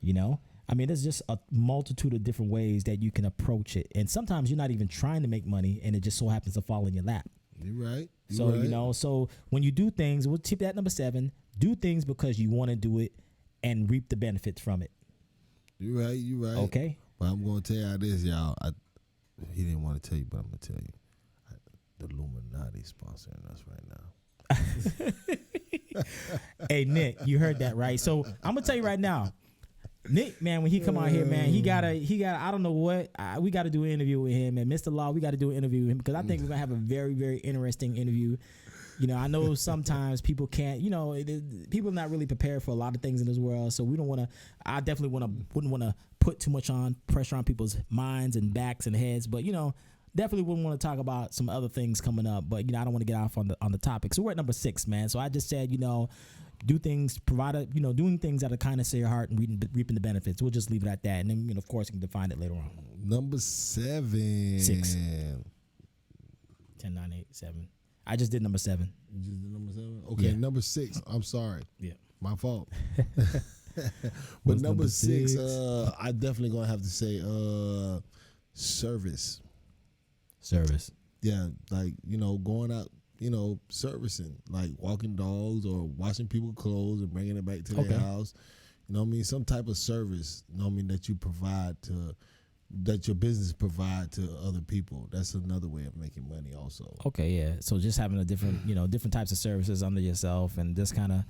You know, I mean, there's just a multitude of different ways that you can approach it. And sometimes you're not even trying to make money, and it just so happens to fall in your lap. You're right. So, you know, so when you do things, we'll tip that number 7, do things because you want to do it and reap the benefits from it. You're right. You're right. Okay. But I'm going to tell y'all this, y'all. He didn't want to tell you, but I'm going to tell you. The Illuminati sponsoring us right now. Hey, Nick, you heard that, right? So I'm going to tell you right now. Nick, man, when he come out here, man, he gotta, I don't know what, we got to do an interview with him. And Mr. Law, we got to do an interview with him because I think we're going to have a very, very interesting interview. You know, I know sometimes people can't, you know, people are not really prepared for a lot of things in this world. So we don't want to, I definitely wouldn't want to put too much pressure on people's minds and backs and heads. But, you know, definitely wouldn't want to talk about some other things coming up. But, you know, I don't want to get off on the topic. So we're at number 6, man. So I just said, you know, do things, doing things out of kindness of your heart and reaping the benefits. We'll just leave it at that. And then, you know, of course, you can define it later on. Number 7. 6. 10, 9, 8, 7. I just did number 7. You just did number 7? Okay, Yeah. number 6. I'm sorry. Yeah. My fault. But What's number 6, 6? I definitely going to have to say service. Service. Yeah, like, you know, going out, you know, servicing, like walking dogs or washing people's clothes and bringing it back to their house. You know what I mean? Some type of service, you know what I mean, that you provide that your business provide to other people. That's another way of making money also. Okay, yeah. So just having a different, you know, different types of services under yourself and just kind of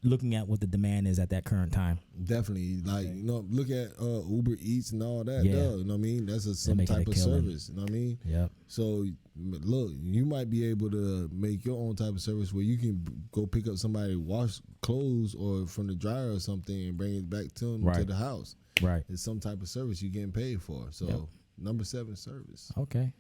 looking at what the demand is at that current time. Definitely. Like, you know, look at Uber Eats and all that. Yeah. You know what I mean? That's some making type a of killing. service. You know what I mean? Yep. So, look, you might be able to make your own type of service where you can go pick up somebody, wash clothes or from the dryer or something and bring it back to them to Right. the house. Right. It's some type of service you're getting paid for. So, Yep. number 7, service. Okay.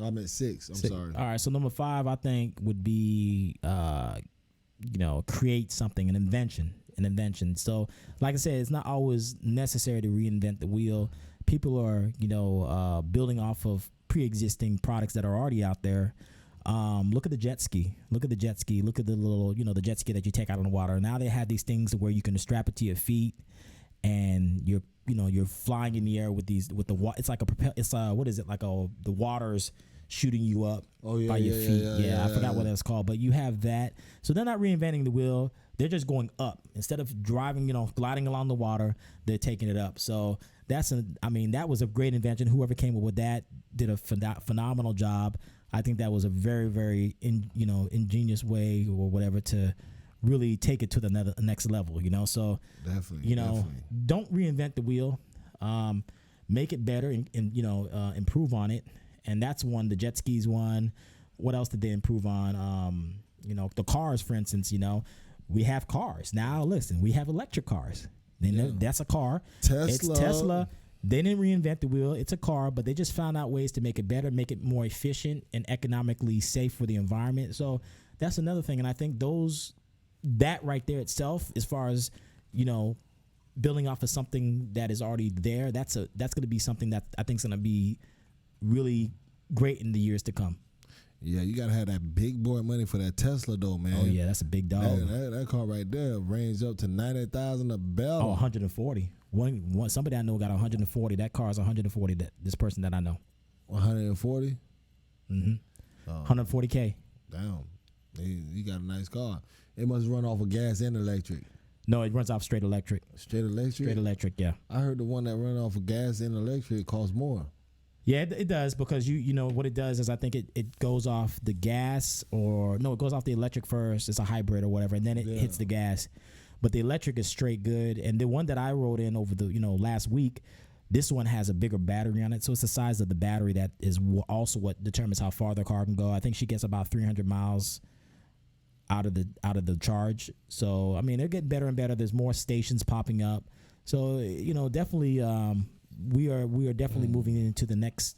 I'm at 6. I'm 6. sorry. All right. So number 5, I think, would be, you know, create something, an invention. So, like I said, it's not always necessary to reinvent the wheel. People are, you know, building off of pre-existing products that are already out there. Look at the jet ski. Look at the little, you know, the jet ski that you take out on the water. Now they have these things where you can strap it to your feet, and you're flying in the air with the water. It's like the water's shooting you up by your feet. Yeah, I forgot what that's called, but you have that. So they're not reinventing the wheel. They're just going up instead of driving, you know, gliding along the water. They're taking it up. So that was a great invention. Whoever came up with that did a phenomenal job. I think that was a very, very ingenious way or whatever to really take it to the next level, you know. So Definitely. you know, don't reinvent the wheel. Make it better and improve on it. And that's one. The jet skis one. What else did they improve on? You know, the cars, for instance. You know, we have cars now. Listen, we have electric cars. That's a car. It's Tesla. They didn't reinvent the wheel. It's a car, but they just found out ways to make it better, make it more efficient and economically safe for the environment. So that's another thing. And I think that right there itself, as far as, you know, building off of something that is already there, that's going to be something that I think is going to be really great in the years to come. Yeah, you gotta have that big boy money for that Tesla though, man. Oh yeah, that's a big dog. That car right there ranged up to 90,000 a bell. 140. One somebody I know got 140. That car is 140. This person that I know. 140. Mm-hmm. 140K. Damn, you got a nice car. It must run off of gas and electric. No, it runs off straight electric. Straight electric. Straight electric. Yeah. I heard the one that run off of gas and electric costs more. Yeah, it does, because you know what it does is I think it goes off the gas, it goes off the electric first. It's a hybrid or whatever, and then it hits the gas. But the electric is straight good, and the one that I rode in over the last week, this one has a bigger battery on it, so it's the size of the battery that is also what determines how far the car can go. I think she gets about 300 miles out of the charge. So I mean, they're getting better and better. There's more stations popping up, so definitely. We are definitely moving into the next,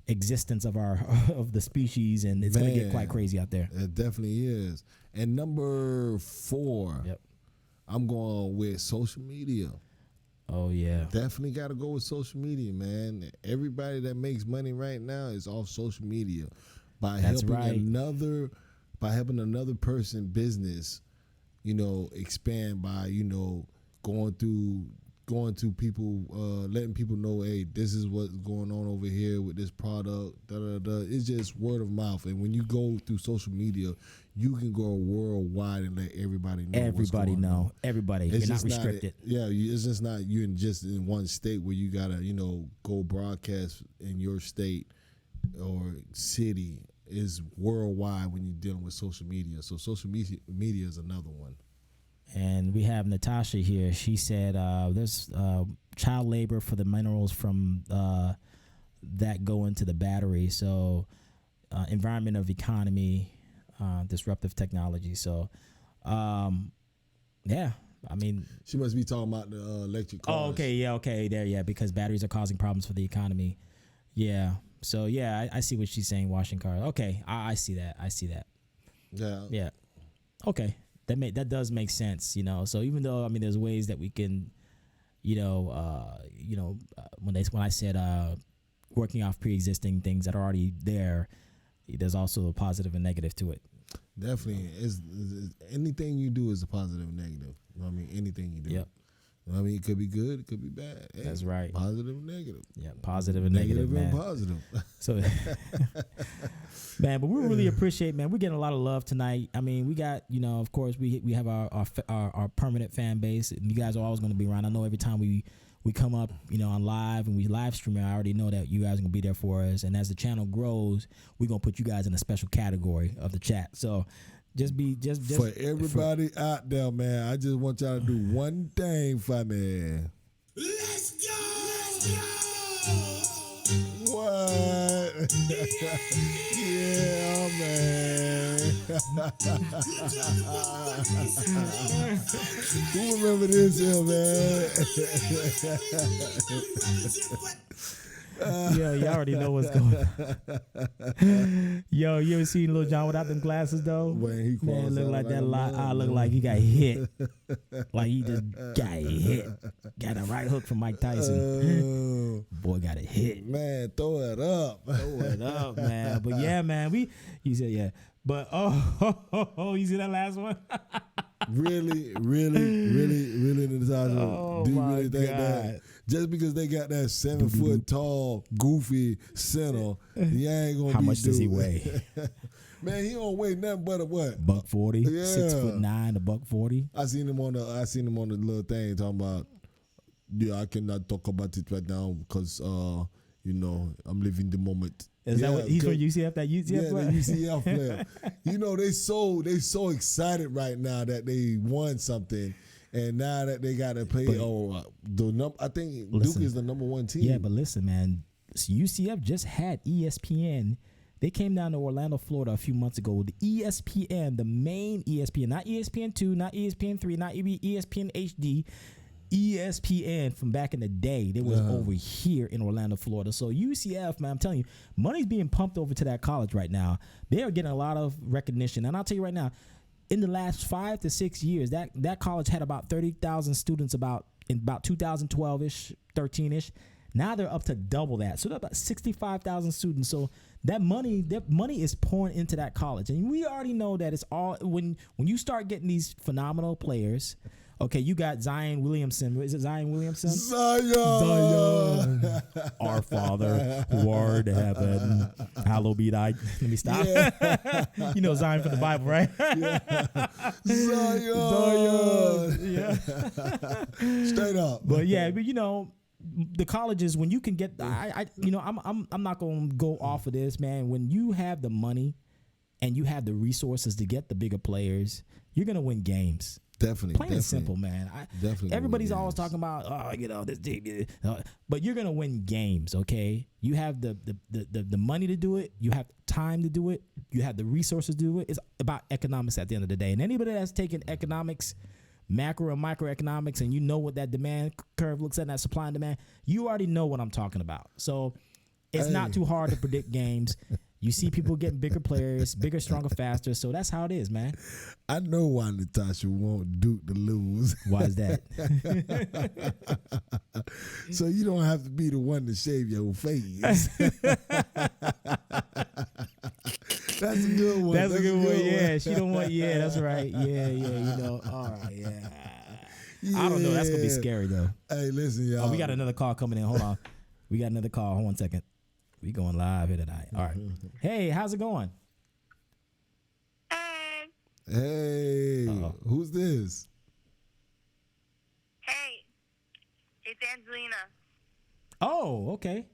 existence of the species, and it's going to get quite crazy out there. It definitely is. And number 4, Yep. I'm going with social media. Oh yeah. Definitely got to go with social media, man. Everybody that makes money right now is off social media by That's helping right. by helping another person business, expand by, going to people, letting people know, hey, this is what's going on over here with this product. It's just word of mouth. And when you go through social media, you can go worldwide and let everybody know. Everybody know. Everybody. You're not restricted. It's just not you just in one state where you gotta, go broadcast in your state or city. Is worldwide when you're dealing with social media. So social media is another one. And we have Natasha here. She said there's child labor for the minerals from that go into the battery. So environment of economy, disruptive technology. So, yeah, I mean. She must be talking about the electric cars. Oh, okay, yeah, okay, there, yeah, because batteries are causing problems for the economy. Yeah. So, yeah, I see what she's saying, washing cars. Okay, I see that. Yeah. Okay. That does make sense, So even though there's ways that we can, when I said working off pre-existing things that are already there, there's also a positive and negative to it. Definitely, is anything you do is a positive and negative. Anything you do. Yep. It could be good, it could be bad. Hey, that's right. Positive and negative. Yeah, positive and negative, man. And positive. So, man, but we really appreciate, man. We're getting a lot of love tonight. We got, of course, we have our permanent fan base, and you guys are always going to be around. I know every time we come up, on live and we live stream, I already know that you guys are going to be there for us. And as the channel grows, we're going to put you guys in a special category of the chat. So, just for everybody out there, man. I just want y'all to do one thing for me. Let's go! What? Yeah, man. Who remember this here, man? Yo, you already know what's going on. Yo, you ever seen Lil Jon without them glasses though? Man, look like that. I look like he got hit. Like he just got hit. Got a right hook from Mike Tyson. Boy got it hit. Man, throw it up. Throw it up, man. But yeah, man, you said yeah. But you see that last one? Really, Natasha? Oh, do you my really think God. that just because they got that 7 foot tall, goofy center, he ain't gonna How be much does he weigh? Man, he don't weigh nothing but a what? $140. Yeah. 6'9", $140. I seen him on the little thing talking about. Yeah, I cannot talk about it right now because I'm living the moment. Is that what he's from UCF? That UCF yeah, player? the UCF player. They so excited right now that they won something, and now that they got to play. I think Duke is the number one team. Yeah, but listen, man, UCF just had ESPN. They came down to Orlando, Florida a few months ago. The ESPN, the main ESPN, not ESPN2, not ESPN3, not ESPN HD. ESPN from back in the day, they was over here in Orlando, Florida. So UCF, man, I'm telling you, money's being pumped over to that college right now. They are getting a lot of recognition. And I'll tell you right now, in the last 5 to 6 years, that college had about 30,000 students in about 2012-ish, 13-ish. Now they're up to double that. So they're about 65,000 students. So that money is pouring into that college. And we already know that it's all when you start getting these phenomenal players. Okay, you got Zion Williamson. Is it Zion Williamson? Zion. Our Father who art in heaven, hallowed be thy. Let me stop. Yeah. You know Zion from the Bible, right? Yeah. Zion. Yeah. Straight up. But yeah, but the colleges, when you can get, I'm not gonna go off of this, man. When you have the money and you have the resources to get the bigger players, you're gonna win games. Definitely. Plain and simple, man. Everybody's always games. talking about, this team, but you're gonna win games. Okay, you have the money to do it. You have time to do it. You have the resources to do it. It's about economics at the end of the day. And anybody that's taken economics, macro and microeconomics, and you know what that demand curve looks at, that supply and demand, you already know what I'm talking about. So it's not too hard to predict games. You see people getting bigger players, bigger, stronger, faster. So that's how it is, man. I know why Natasha want Duke to lose. Why is that? So you don't have to be the one to shave your face. That's a good one. That's a good one. Yeah, Yeah, she don't want. Yeah, that's right. Yeah. You know. All right. Yeah. I don't know. That's gonna be scary though. Hey, listen, y'all. Oh, we got another call coming in. Hold on. We got another call. Hold on a second. We going live here tonight. All right. Hey, how's it going? Hey, Uh-oh. who's this? Hey, it's Angelina. Oh, okay.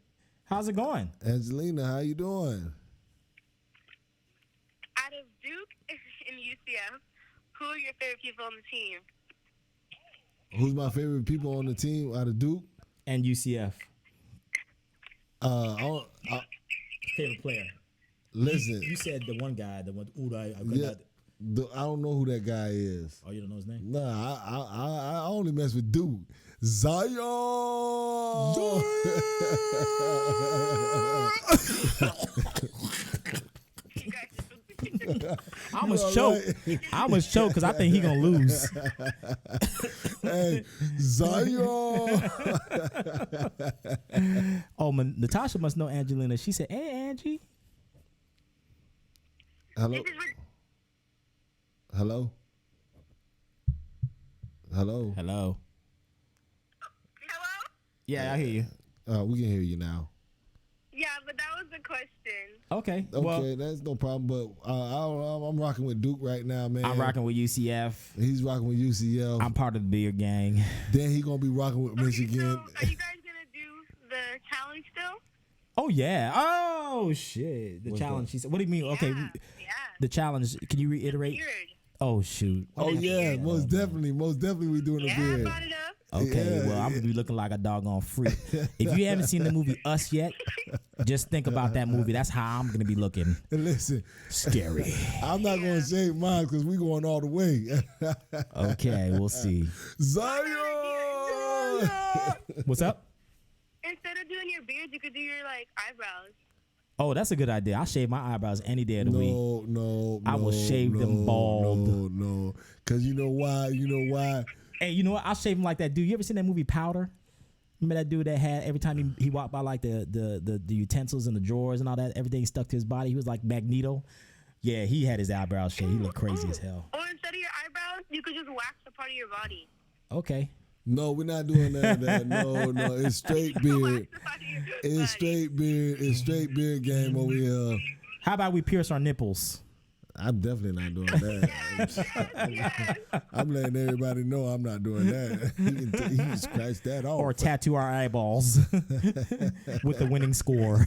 How's it going? Angelina, how you doing? Out of Duke and UCF, who are your favorite people on the team? Who's my favorite people on the team out of Duke? And UCF. Favorite player. Listen, You said the one guy, the one. yeah, I don't know who that guy is. Oh, you don't know his name? Nah, I only mess with Duke. Zion. I almost choked. I almost choked because I think he gonna lose. Hey, Zion. Oh, Natasha must know Angelina. She said, "Hey, Angie." Hello. This is what Hello. Hello. Hello. Hello? Yeah, I hear you. We can hear you now. Yeah, but that was the question. Okay. Okay, Well, that's no problem. But I'm rocking with Duke right now, man. I'm rocking with UCF. He's rocking with UCF. I'm part of the beer gang. Then he gonna be rocking with Michigan. So, are you guys gonna do the challenge still? Oh yeah. Oh shit. The challenge. She said. What do you mean? Okay. Yeah. The challenge. Can you reiterate? Beard. Oh shoot. Oh yeah, most definitely we doing Yeah, a I beard. brought it up. Okay, Yeah. well, I'm gonna be looking like a doggone freak. If you haven't seen the movie Us yet, just think about that movie. That's how I'm gonna be looking. And listen, Scary. I'm not gonna shave mine because we going all the way. Okay, we'll see. Zion. What's up? Instead of doing your beard, you could do your like eyebrows. Oh, that's a good idea. I shave my eyebrows any day of the week. No. I will shave them bald. No. Cause you know why? Hey, you know what? I'll shave him like that dude. You ever seen that movie Powder? Remember that dude that had every time he walked by like the utensils and the drawers and all that, everything stuck to his body. He was like Magneto. Yeah, he had his eyebrows shaved. He looked crazy as hell. Or instead of your eyebrows, you could just wax a part of your body. Okay. No, we're not doing that. No, it's straight beard. Wax a part of your It's body. straight beard. It's straight beard game over here. How about we pierce our nipples? I'm definitely not doing that. Yes. I'm letting everybody know I'm not doing that. He can scratch that off. Or tattoo our eyeballs with the winning score.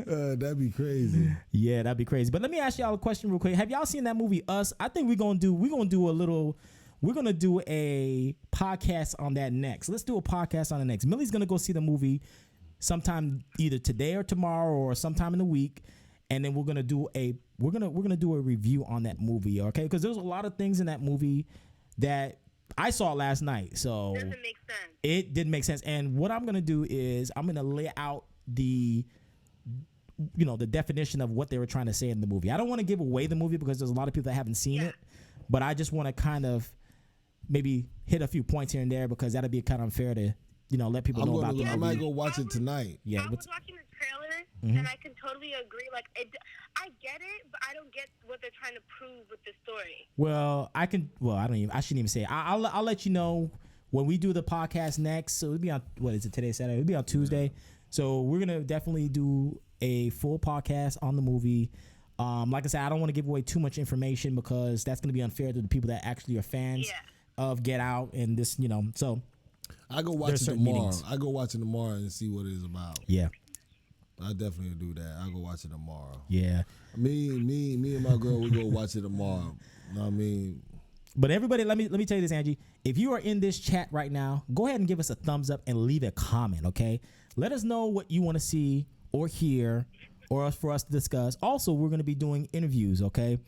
That'd be crazy. Yeah, that'd be crazy. But let me ask y'all a question real quick. Have y'all seen that movie Us? I think we're gonna do a podcast on that next. Let's do a podcast on the next. Millie's gonna go see the movie sometime either today or tomorrow or sometime in the week, and then we're gonna do a review on that movie, okay? Because there's a lot of things in that movie that I saw last night, so Doesn't make sense. it didn't make sense. And what I'm gonna do is I'm gonna lay out the definition of what they were trying to say in the movie. I don't want to give away the movie because there's a lot of people that haven't seen it, but I just want to kind of maybe hit a few points here and there because that'd be kind of unfair to let people know about the I movie. might go watch it tonight. Yeah, I was what's, watching the trailer, and I can totally agree. Like, I get it, but I don't get what they're trying to prove with the story. well, I shouldn't even say it. I'll let you know when we do the podcast next. So it'll be on, what is it, today, Saturday? It'll be on Tuesday. So we're going to definitely do a full podcast on the movie. Like I said, I don't want to give away too much information because that's going to be unfair to the people that actually are fans of Get Out and this, so. I go watch There's it certain tomorrow. meetings. I go watch it tomorrow and see what it's about. Yeah. I definitely do that. I go watch it tomorrow. Yeah. Me and my girl, we go watch it tomorrow. You know what I mean? But everybody, let me tell you this, Angie. If you are in this chat right now, go ahead and give us a thumbs up and leave a comment, okay? Let us know what you want to see or hear or for us to discuss. Also, we're going to be doing interviews, okay?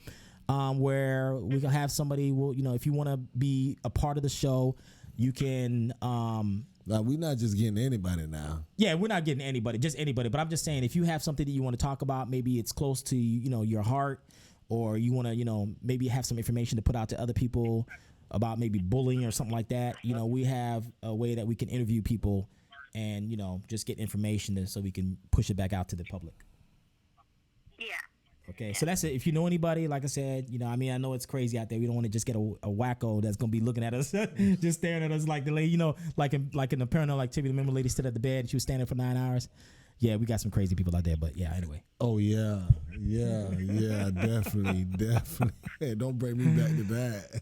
Where we can have somebody, if you want to be a part of the show, you can Now, we're not just getting anybody now. yeah, we're not getting anybody, just anybody. But I'm just saying, if you have something that you want to talk about, maybe it's close to your heart, or you want to maybe have some information to put out to other people about maybe bullying or something like that. We have a way that we can interview people and just get information so we can push it back out to the public. Yeah. Okay, so that's it. If you know anybody, like I said, I mean, I know it's crazy out there. We don't want to just get a wacko that's gonna be looking at us, just staring at us like the lady, like in the Paranormal Activity. Remember, the lady stood at the bed and she was standing for 9 hours. Yeah, we got some crazy people out there, but yeah, anyway. Oh yeah, definitely. Hey, don't bring me back to that.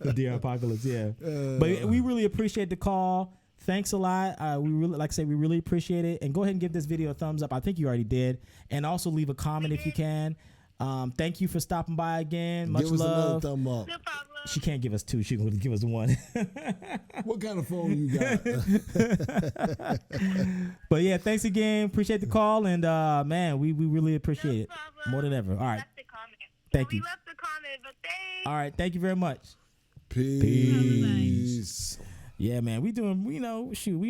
The deer apocalypse, yeah. But we really appreciate the call. Thanks a lot. We really, like I said, we really appreciate it. And go ahead and give this video a thumbs up. I think you already did. And also leave a comment if you can. Thank you for stopping by again. Much give us love. Another thumb up. No problem. She can't give us 2. She can give us 1. What kind of phone you got? But yeah, thanks again. Appreciate the call. And man, we really appreciate No it problem. more than ever. All right. Left the comment. Thank We you. left the comment, but thanks. All right. Thank you very much. Peace. Yeah, man, we doing, we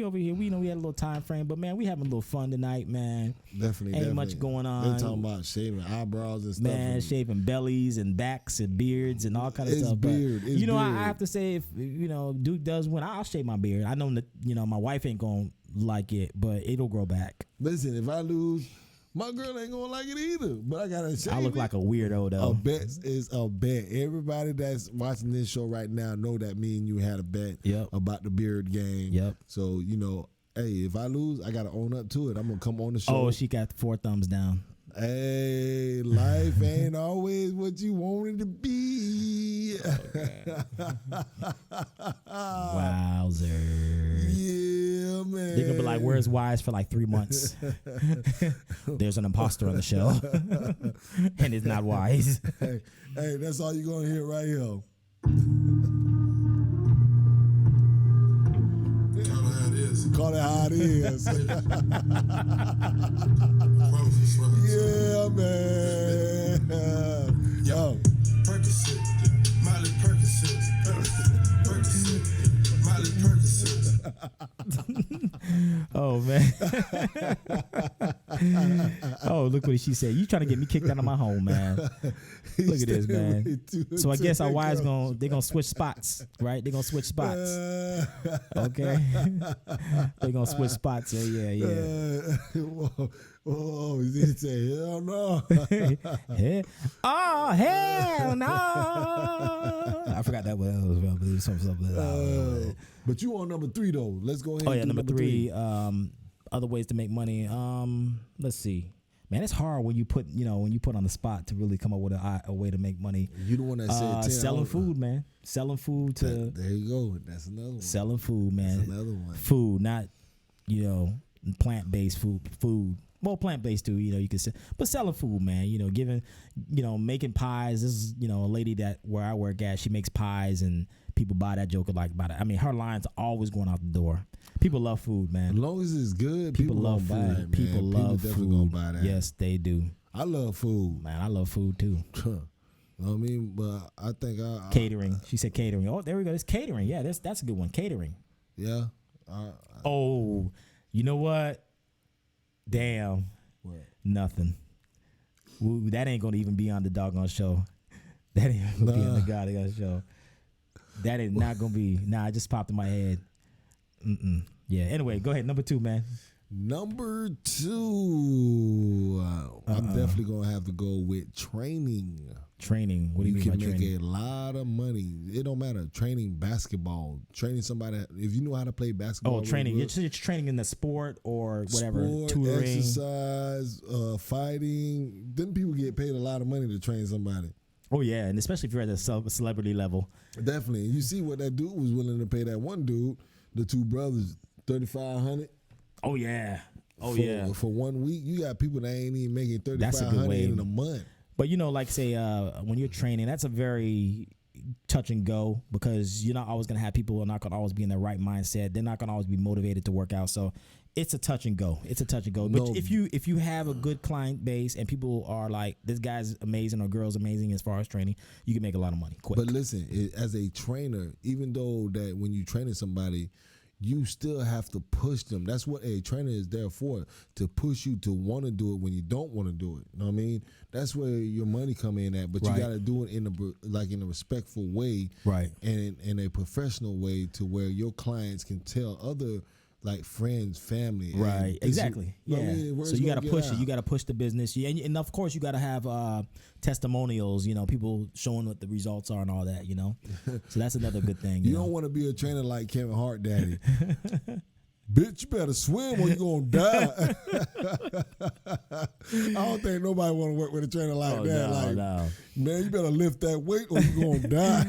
over here, we had a little time frame, but man, we having a little fun tonight, man. Definitely. Ain't much going on. They're talking about shaving eyebrows and stuff. Man, shaving bellies and backs and beards and all kind of It's stuff. beard, But it's I beard. have to say, if Duke does win, I'll shave my beard. I know that my wife ain't gonna like it, but it'll grow back. Listen, if I lose, my girl ain't gonna like it either. But I gotta shave I look it. like a weirdo A though. bet is a bet. Everybody that's watching this show right now know that me and you had a bet Yep. about the beard game. Yep. So, hey, if I lose, I gotta own up to it. I'm gonna come on the show. Oh, she got 4 thumbs down. Hey, life ain't always what you want it to be. Wowzer. Yeah, man. They're gonna be like, "Where's Wise?" for like 3 months. There's an imposter on the show, and it's not Wise. Hey, that's all you're gonna hear right here. Call it how it is. Call it how it is. Promise, promise. Yeah, man. Yo. Percocet, Miley Percocet, Percocet, Miley Percocet. Oh man. Oh, look what she said. You trying to get me kicked out of my home, man. Look at this, man. So I guess our wives they're gonna switch spots, right? They're gonna switch spots. Okay. They're gonna switch spots. Yeah. Whoa, he did say, hell no. Oh hell no! I forgot that was something. But you on number 3 though. Let's go ahead. Oh yeah, and do number 3. Other ways to make money. Let's see. Man, it's hard when you put on the spot to really come up with a way to make money. You the one that said 10 selling food, man. Selling food to there you go. That's another one. selling food, man. That's another one. Food, not plant-based food. Well, plant-based too, you can say, but selling food, man. Giving, making pies. This is, a lady that where I work at. She makes pies, and people buy that joke like about it. I mean, her line's always going out the door. People love food, man. As long as it's good, People love gonna buy food. it, man. People love definitely food. gonna buy that. Yes, they do. I love food. Man, I love food too. You know what I mean? But I think Catering. She said catering. Oh, there we go. It's catering. Yeah, that's a good one. Catering. yeah. Oh, you know what? Damn. What? Nothing. That ain't gonna even be on the doggone show. That ain't gonna be on the goddamn show. That is not gonna be. Nah, it just popped in my head. Yeah. Anyway, go ahead. Number 2, man. Number 2. I'm definitely gonna have to go with training. Training. What do you mean by can make training? a lot of money. It don't matter. Training basketball, training somebody. If you know how to play basketball, Oh, training. real good, It's training in the sport or whatever. sport, Tutoring. exercise, fighting. Then people get paid a lot of money to train somebody. Oh yeah, and especially if you're at a celebrity level. Definitely. You see what that dude was willing to pay that one dude, the 2 brothers, $3,500. Oh yeah. Oh for, yeah. For 1 week, you got people that ain't even making That's a good way. $3,500 in a month. But like say when you're training, that's a very touch and go because you're not always gonna have people who are not gonna always be in the right mindset. They're not gonna always be motivated to work out. So it's a touch and go. But No. if you have a good client base and people are like, this guy's amazing or girl's amazing as far as training, you can make a lot of money quick. But listen, as a trainer, even though that when you're training somebody, you still have to push them. That's what a trainer is there for, to push you to want to do it when you don't want to do it. You know what I mean? That's where your money come in at. But Right. you got to do it in a respectful way, Right. and in a professional way, to where your clients can tell other like friends, family. and Right, this is- exactly. you know Yeah. what I mean? Word's So you got to gonna push get it. You out. got to push the business. Yeah, and of course you got to have testimonials. You know, people showing what the results are and all that. You know, so that's another good thing. You You know? don't want to be a trainer like Kevin Hart, daddy. Bitch, you better swim or you gonna die. I don't think nobody want to work with a trainer like Oh, that. no, like, no. man, you better lift that weight or you gonna die.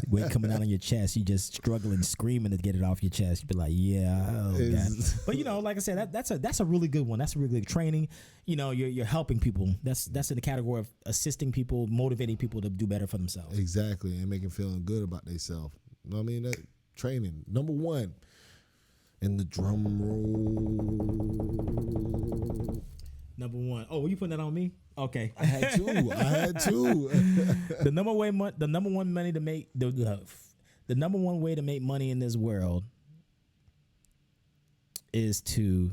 Weight coming out on your chest, you just struggling, screaming to get it off your chest. You be like, yeah, oh God. It's- But you know, like I said, that's a really good one. That's a really good training. You know, you're helping people. That's in the category of assisting people, motivating people to do better for themselves. Exactly, and making feeling good about themselves. You know what I mean? That training. Number one, in the drum roll. Number one. Oh, were you putting that on me? Okay. I had two. The number one money to make the number one way to make money in this world is to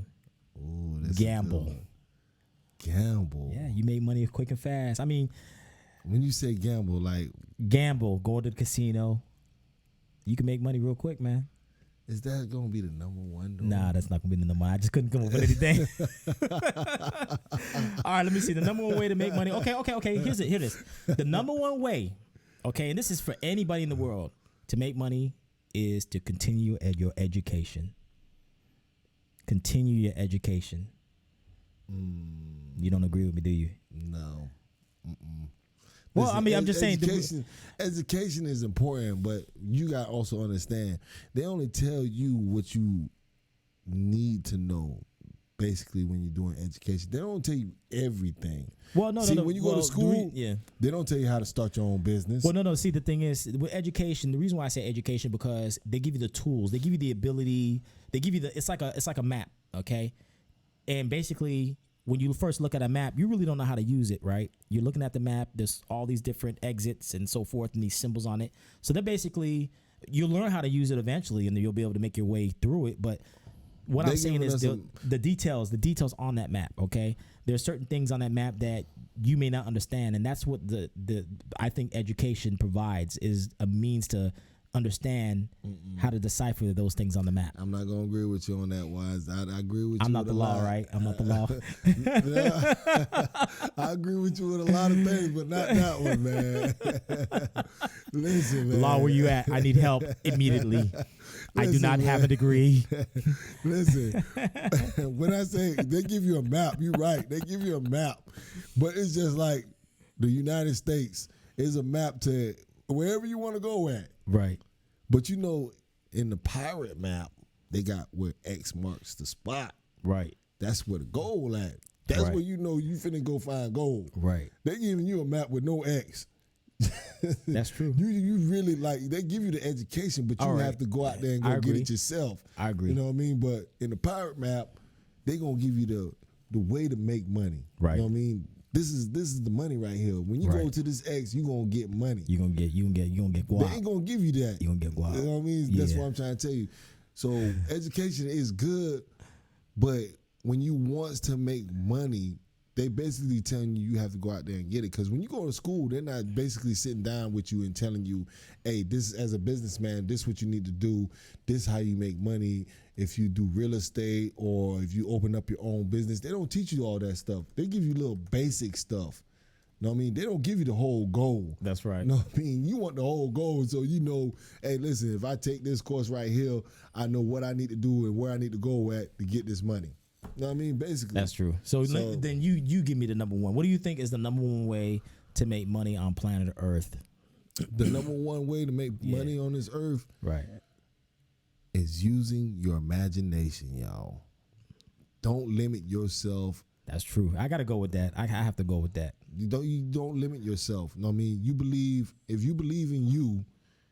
Ooh, that's a good gamble. one. Gamble. Yeah, you make money quick and fast. I mean, When you say gamble, like, gamble, go to the casino. You can make money real quick, man. is that gonna be the number one? Though? Nah, that's not gonna be the number one. I just couldn't come up with anything. All right, let me see. The number one way to make money. Okay. Here it is. The number one way, okay, and this is for anybody in the world, to make money is to continue at your education. Continue your education. You don't agree with me, do you? No. Well, Listen, I mean, I'm just saying. Education is important, but you got to also understand they only tell you what you need to know. Basically, when you're doing education, they don't tell you everything. Well, no. When you go to school, yeah. they don't tell you how to start your own business. Well, no. See, the thing is, with education, the reason why I say education because they give you the tools, they give you the ability, they give you the. It's like a map, okay? And basically, when you first look at a map, you really don't know how to use it, right? You're looking at the map. There's all these different exits and so forth, and these symbols on it. So that basically, you'll learn how to use it eventually, and then you'll be able to make your way through it. But what They I'm saying giving is us the details on that map. Okay, there's certain things on that map that you may not understand, and that's what the I think education provides is a means to understand how to decipher those things on the map. I'm not gonna agree with you on that, Wise. I agree with you. I'm not with the a law, lot. right? I'm not the law. I agree with you with a lot of things, but not that one, man. Listen, man. Law, where you at? I need help immediately. I do Listen, not have man. a degree. Listen, when I say they give you a map, you're right. They give you a map, but it's just like the United States is a map to wherever you want to go at. Right. But you know, in the pirate map, they got where X marks the spot. Right. That's where the gold at. That's Right. where you know you finna go find gold. Right. They giving you a map with no X. That's true. You really like they give you the education, but you All right. have to go out there and go I get agree. it yourself. I agree. You know what I mean? But in the pirate map, they gonna give you the way to make money. Right. You know what I mean? This is the money right here. When you go Right. to this X, you gonna get money. You gonna get They guap. ain't gonna give you that. You gonna get guap. You know what I mean? That's Yeah. what I'm trying to tell you. So education is good, but when you want to make money, they basically telling you have to go out there and get it. Because when you go to school, they're not basically sitting down with you and telling you, hey, this as a businessman, this is what you need to do. This is how you make money. If you do real estate or if you open up your own business, they don't teach you all that stuff. They give you little basic stuff. You know what I mean? They don't give you the whole goal. That's right. You know what I mean? You want the whole goal, so you know, hey, listen, if I take this course right here, I know what I need to do and where I need to go at to get this money. You know what I mean? Basically. That's true. So then you give me the number one. What do you think is the number one way to make money on planet Earth? The number one way to make money on this earth Right. is using your imagination, y'all. Don't limit yourself. That's true. I gotta go with that. I have to go with that. You don't limit yourself. You know what I mean? If you believe in you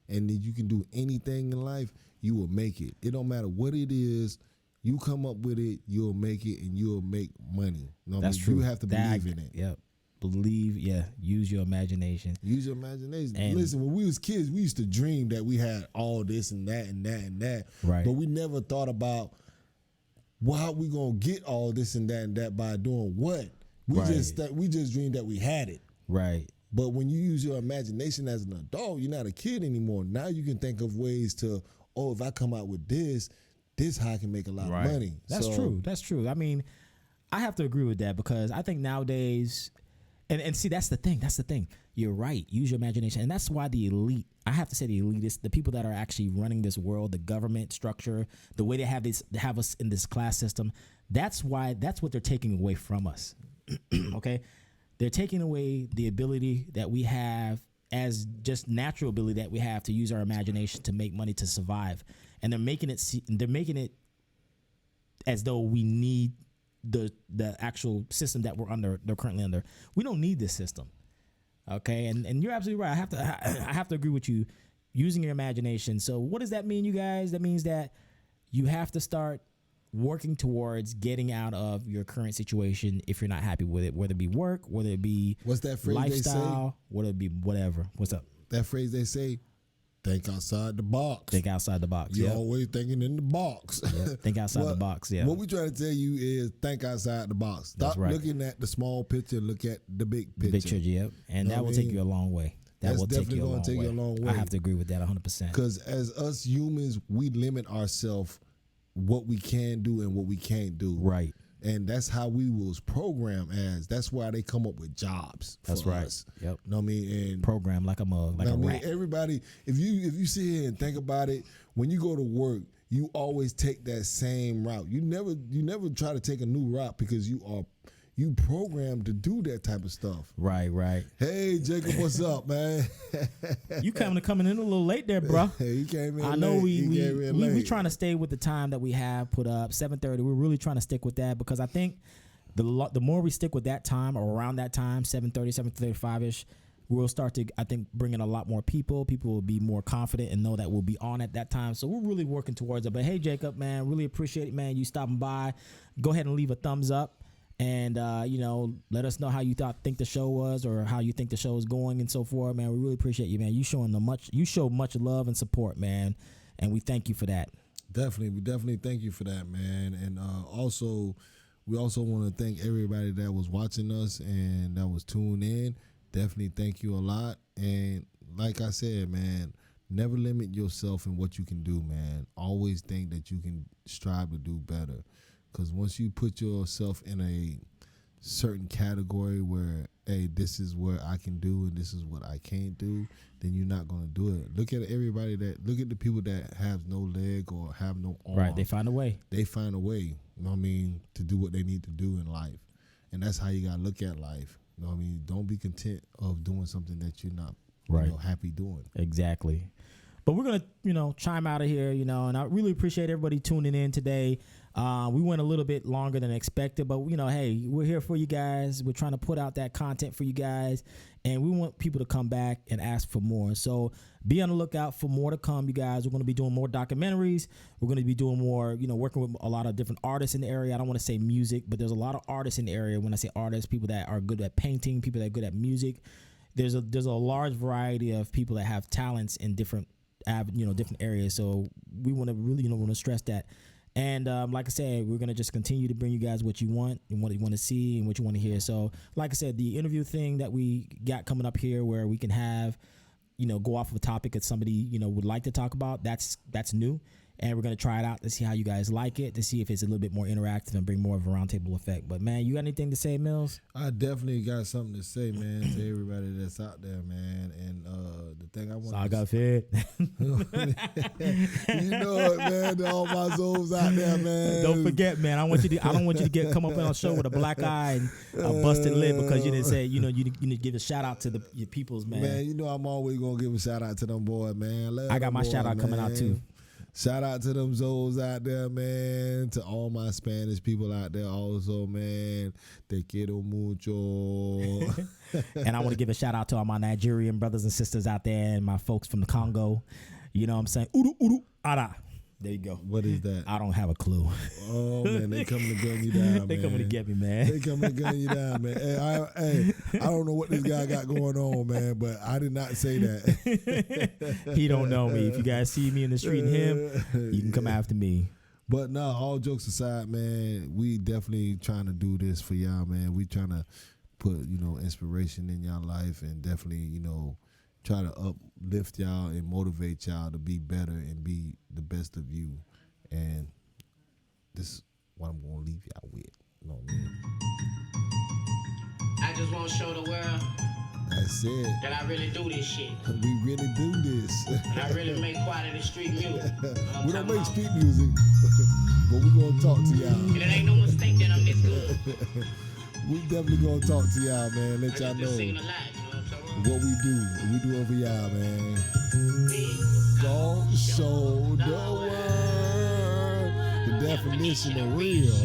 and that you can do anything in life, you will make it. It don't matter what it is. You come up with it, you'll make it, and you'll make money. You know what That's I mean? true. You have to believe in it. Yep. Believe. Yeah. Use your imagination. Use your imagination. And- Listen, when we was kids, we used to dream that we had all this and that and that and that. Right. But we never thought about how we gonna get all this and that by doing what. We Right. just dreamed that we had it. Right. But when you use your imagination as an adult, you're not a kid anymore. Now you can think of ways to, if I come out with this, this how I can make a lot Right. of money. That's So, true. That's true. I mean, I have to agree with that because I think nowadays, and see, that's the thing. That's the thing. You're right. Use your imagination, and that's why the elite. I have to say the elitists, the people that are actually running this world, the government structure, the way they have us in this class system. That's what they're taking away from us. Okay, they're taking away the ability that we have as just natural ability that we have to use our imagination to make money to survive, and they're making it as though we need the actual system that they're currently under. We don't need this system. Okay, and you're absolutely right. I have to agree with you. Using your imagination. So what does that mean, you guys? That means that you have to start working towards getting out of your current situation if you're not happy with it, whether it be work, whether it be what's that phrase lifestyle, whether it be whatever. What's up? That phrase they say, think outside the box. Think outside the box. You're Yep. always thinking in the box. Yep. Think outside the box. Yeah. What we trying to tell you is think outside the box. Stop That's right. looking at the small picture. Look at the big picture. Picture, yep. And Know that what will I take mean? you a long way. That That's will take definitely you a gonna long take way. you a long I way. have to agree with that 100%. Because as us humans, we limit ourselves what we can do and what we can't do. Right. And that's how we was programmed as. That's why they come up with jobs. That's for right. us. Yep. Know what I mean? And Program like a mug, like know a what I rat. mean? Everybody, if you sit here and think about it, when you go to work, you always take that same route. You never try to take a new route because you programmed to do that type of stuff. Right, right. Hey Jacob, what's up, man? You coming in a little late there, bro. He came in. I know late. He came in we late. trying to stay with the time that we have put up 7:30. We're really trying to stick with that because I think the more we stick with that time or around that time 7:30, 7:35 ish, we'll start to I think bring in a lot more people. People will be more confident and know that we'll be on at that time. So we're really working towards it. But hey, Jacob, man, really appreciate it, man. You stopping by. Go ahead and leave a thumbs up. And let us know how you think the show was, or how you think the show is going, and so forth, man. We really appreciate you, man. You show much love and support, man, and we thank you for that. We definitely thank you for that, man. And we also want to thank everybody that was watching us and that was tuned in. Definitely thank you a lot. And like I said, man, never limit yourself in what you can do, man. Always think that you can strive to do better. Because once you put yourself in a certain category where, hey, this is what I can do and this is what I can't do, then you're not going to do it. Look at the people that have no leg or have no arm. Right, they find a way. They find a way, you know what I mean, to do what they need to do in life. And that's how you got to look at life. You know what I mean? Don't be content of doing something that you're not happy doing. Exactly. But we're going to, chime out of here, and I really appreciate everybody tuning in today. We went a little bit longer than expected, but, hey, we're here for you guys. We're trying to put out that content for you guys, and we want people to come back and ask for more. So be on the lookout for more to come, you guys. We're going to be doing more documentaries. We're going to be doing more, working with a lot of different artists in the area. I don't want to say music, but there's a lot of artists in the area. When I say artists, people that are good at painting, people that are good at music. There's a large variety of people that have talents in different areas. So we want to really, want to stress that. And like I said, we're going to just continue to bring you guys what you want and what you want to see and what you want to hear. So like I said, the interview thing that we got coming up here where we can have, go off of a topic that somebody, would like to talk about, that's new. And we're going to try it out to see how you guys like it, to see if it's a little bit more interactive and bring more of a roundtable effect. But, man, you got anything to say, Mills? I definitely got something to say, man, to everybody that's out there, man. And the thing I want I got fit. You know it, man. To all my souls out there, man. Don't forget, man. I don't want you to come up on a show with a black eye and a busted lip because you didn't say, you need to give a shout out to your peoples, man. Man, I'm always gonna give a shout out to them boys, man. I got my shout out coming out too. Shout out to them Zoes out there, man. To all my Spanish people out there also, man. Te quiero mucho. And I want to give a shout out to all my Nigerian brothers and sisters out there and my folks from the Congo. You know what I'm saying? Uru, uru, ara. There you go. What is that? I don't have a clue. Oh, man, they coming to gun you down, They man. coming to get me, man. They coming to gun you down, man. Hey, I don't know what this guy got going on, man, but I did not say that. He don't know me. If you guys see me in the street and him, you can come after me. But no, all jokes aside, man, we definitely trying to do this for y'all, man. We trying to put, inspiration in y'all life and definitely, try to uplift y'all and motivate y'all to be better and be the best of you. And this is what I'm gonna leave y'all with. You know what I mean? I just want to show the world That's it. that I really do this shit. We really do this. And I really make quality street music. We don't make street music, but we're gonna talk to y'all. And it ain't no mistake that I'm this good. We definitely gonna talk to y'all, man. Let I y'all just been know singing a lot, you know what I'm saying? what we do. We do over y'all, man. Don't show the world the definition of real.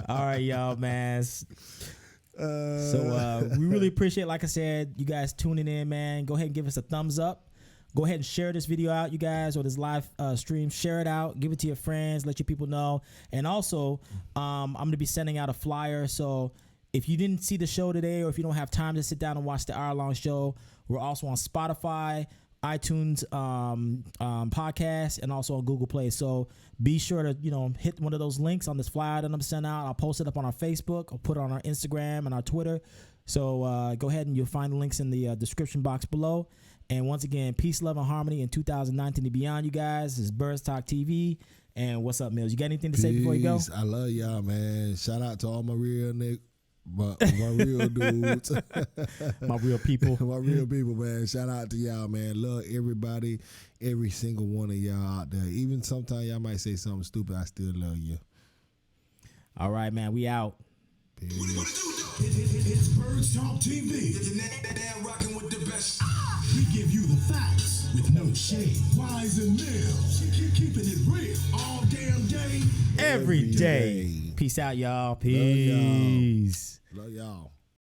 All right, y'all, man. So we really appreciate, like I said, you guys tuning in, man. Go ahead and give us a thumbs up. Go ahead and share this video out, you guys, or this live stream. Share it out. Give it to your friends. Let your people know. And also, I'm going to be sending out a flyer. So if you didn't see the show today, or if you don't have time to sit down and watch the hour-long show, we're also on Spotify, iTunes podcast, and also on Google Play. So be sure to, hit one of those links on this flyer that I'm sending out. I'll post it up on our Facebook. I'll put it on our Instagram and our Twitter. So go ahead and you'll find the links in the description box below. And once again, peace, love, and harmony in 2019 and beyond, you guys. This is Birds Talk TV. And what's up, Mills? You got anything to say before you go? Peace. I love y'all, man. Shout out to all my real my real dudes. My real people. My real people, man. Shout out to y'all, man. Love everybody, every single one of y'all out there. Even sometimes y'all might say something stupid, I still love you. All right, man. We out. Peace. It's Birds Talk TV. Now rocking with the best. We give you the facts with no shade. Wise and Mills. Keeping it real all damn day. Every day. Peace out, y'all. Peace. Love y'all.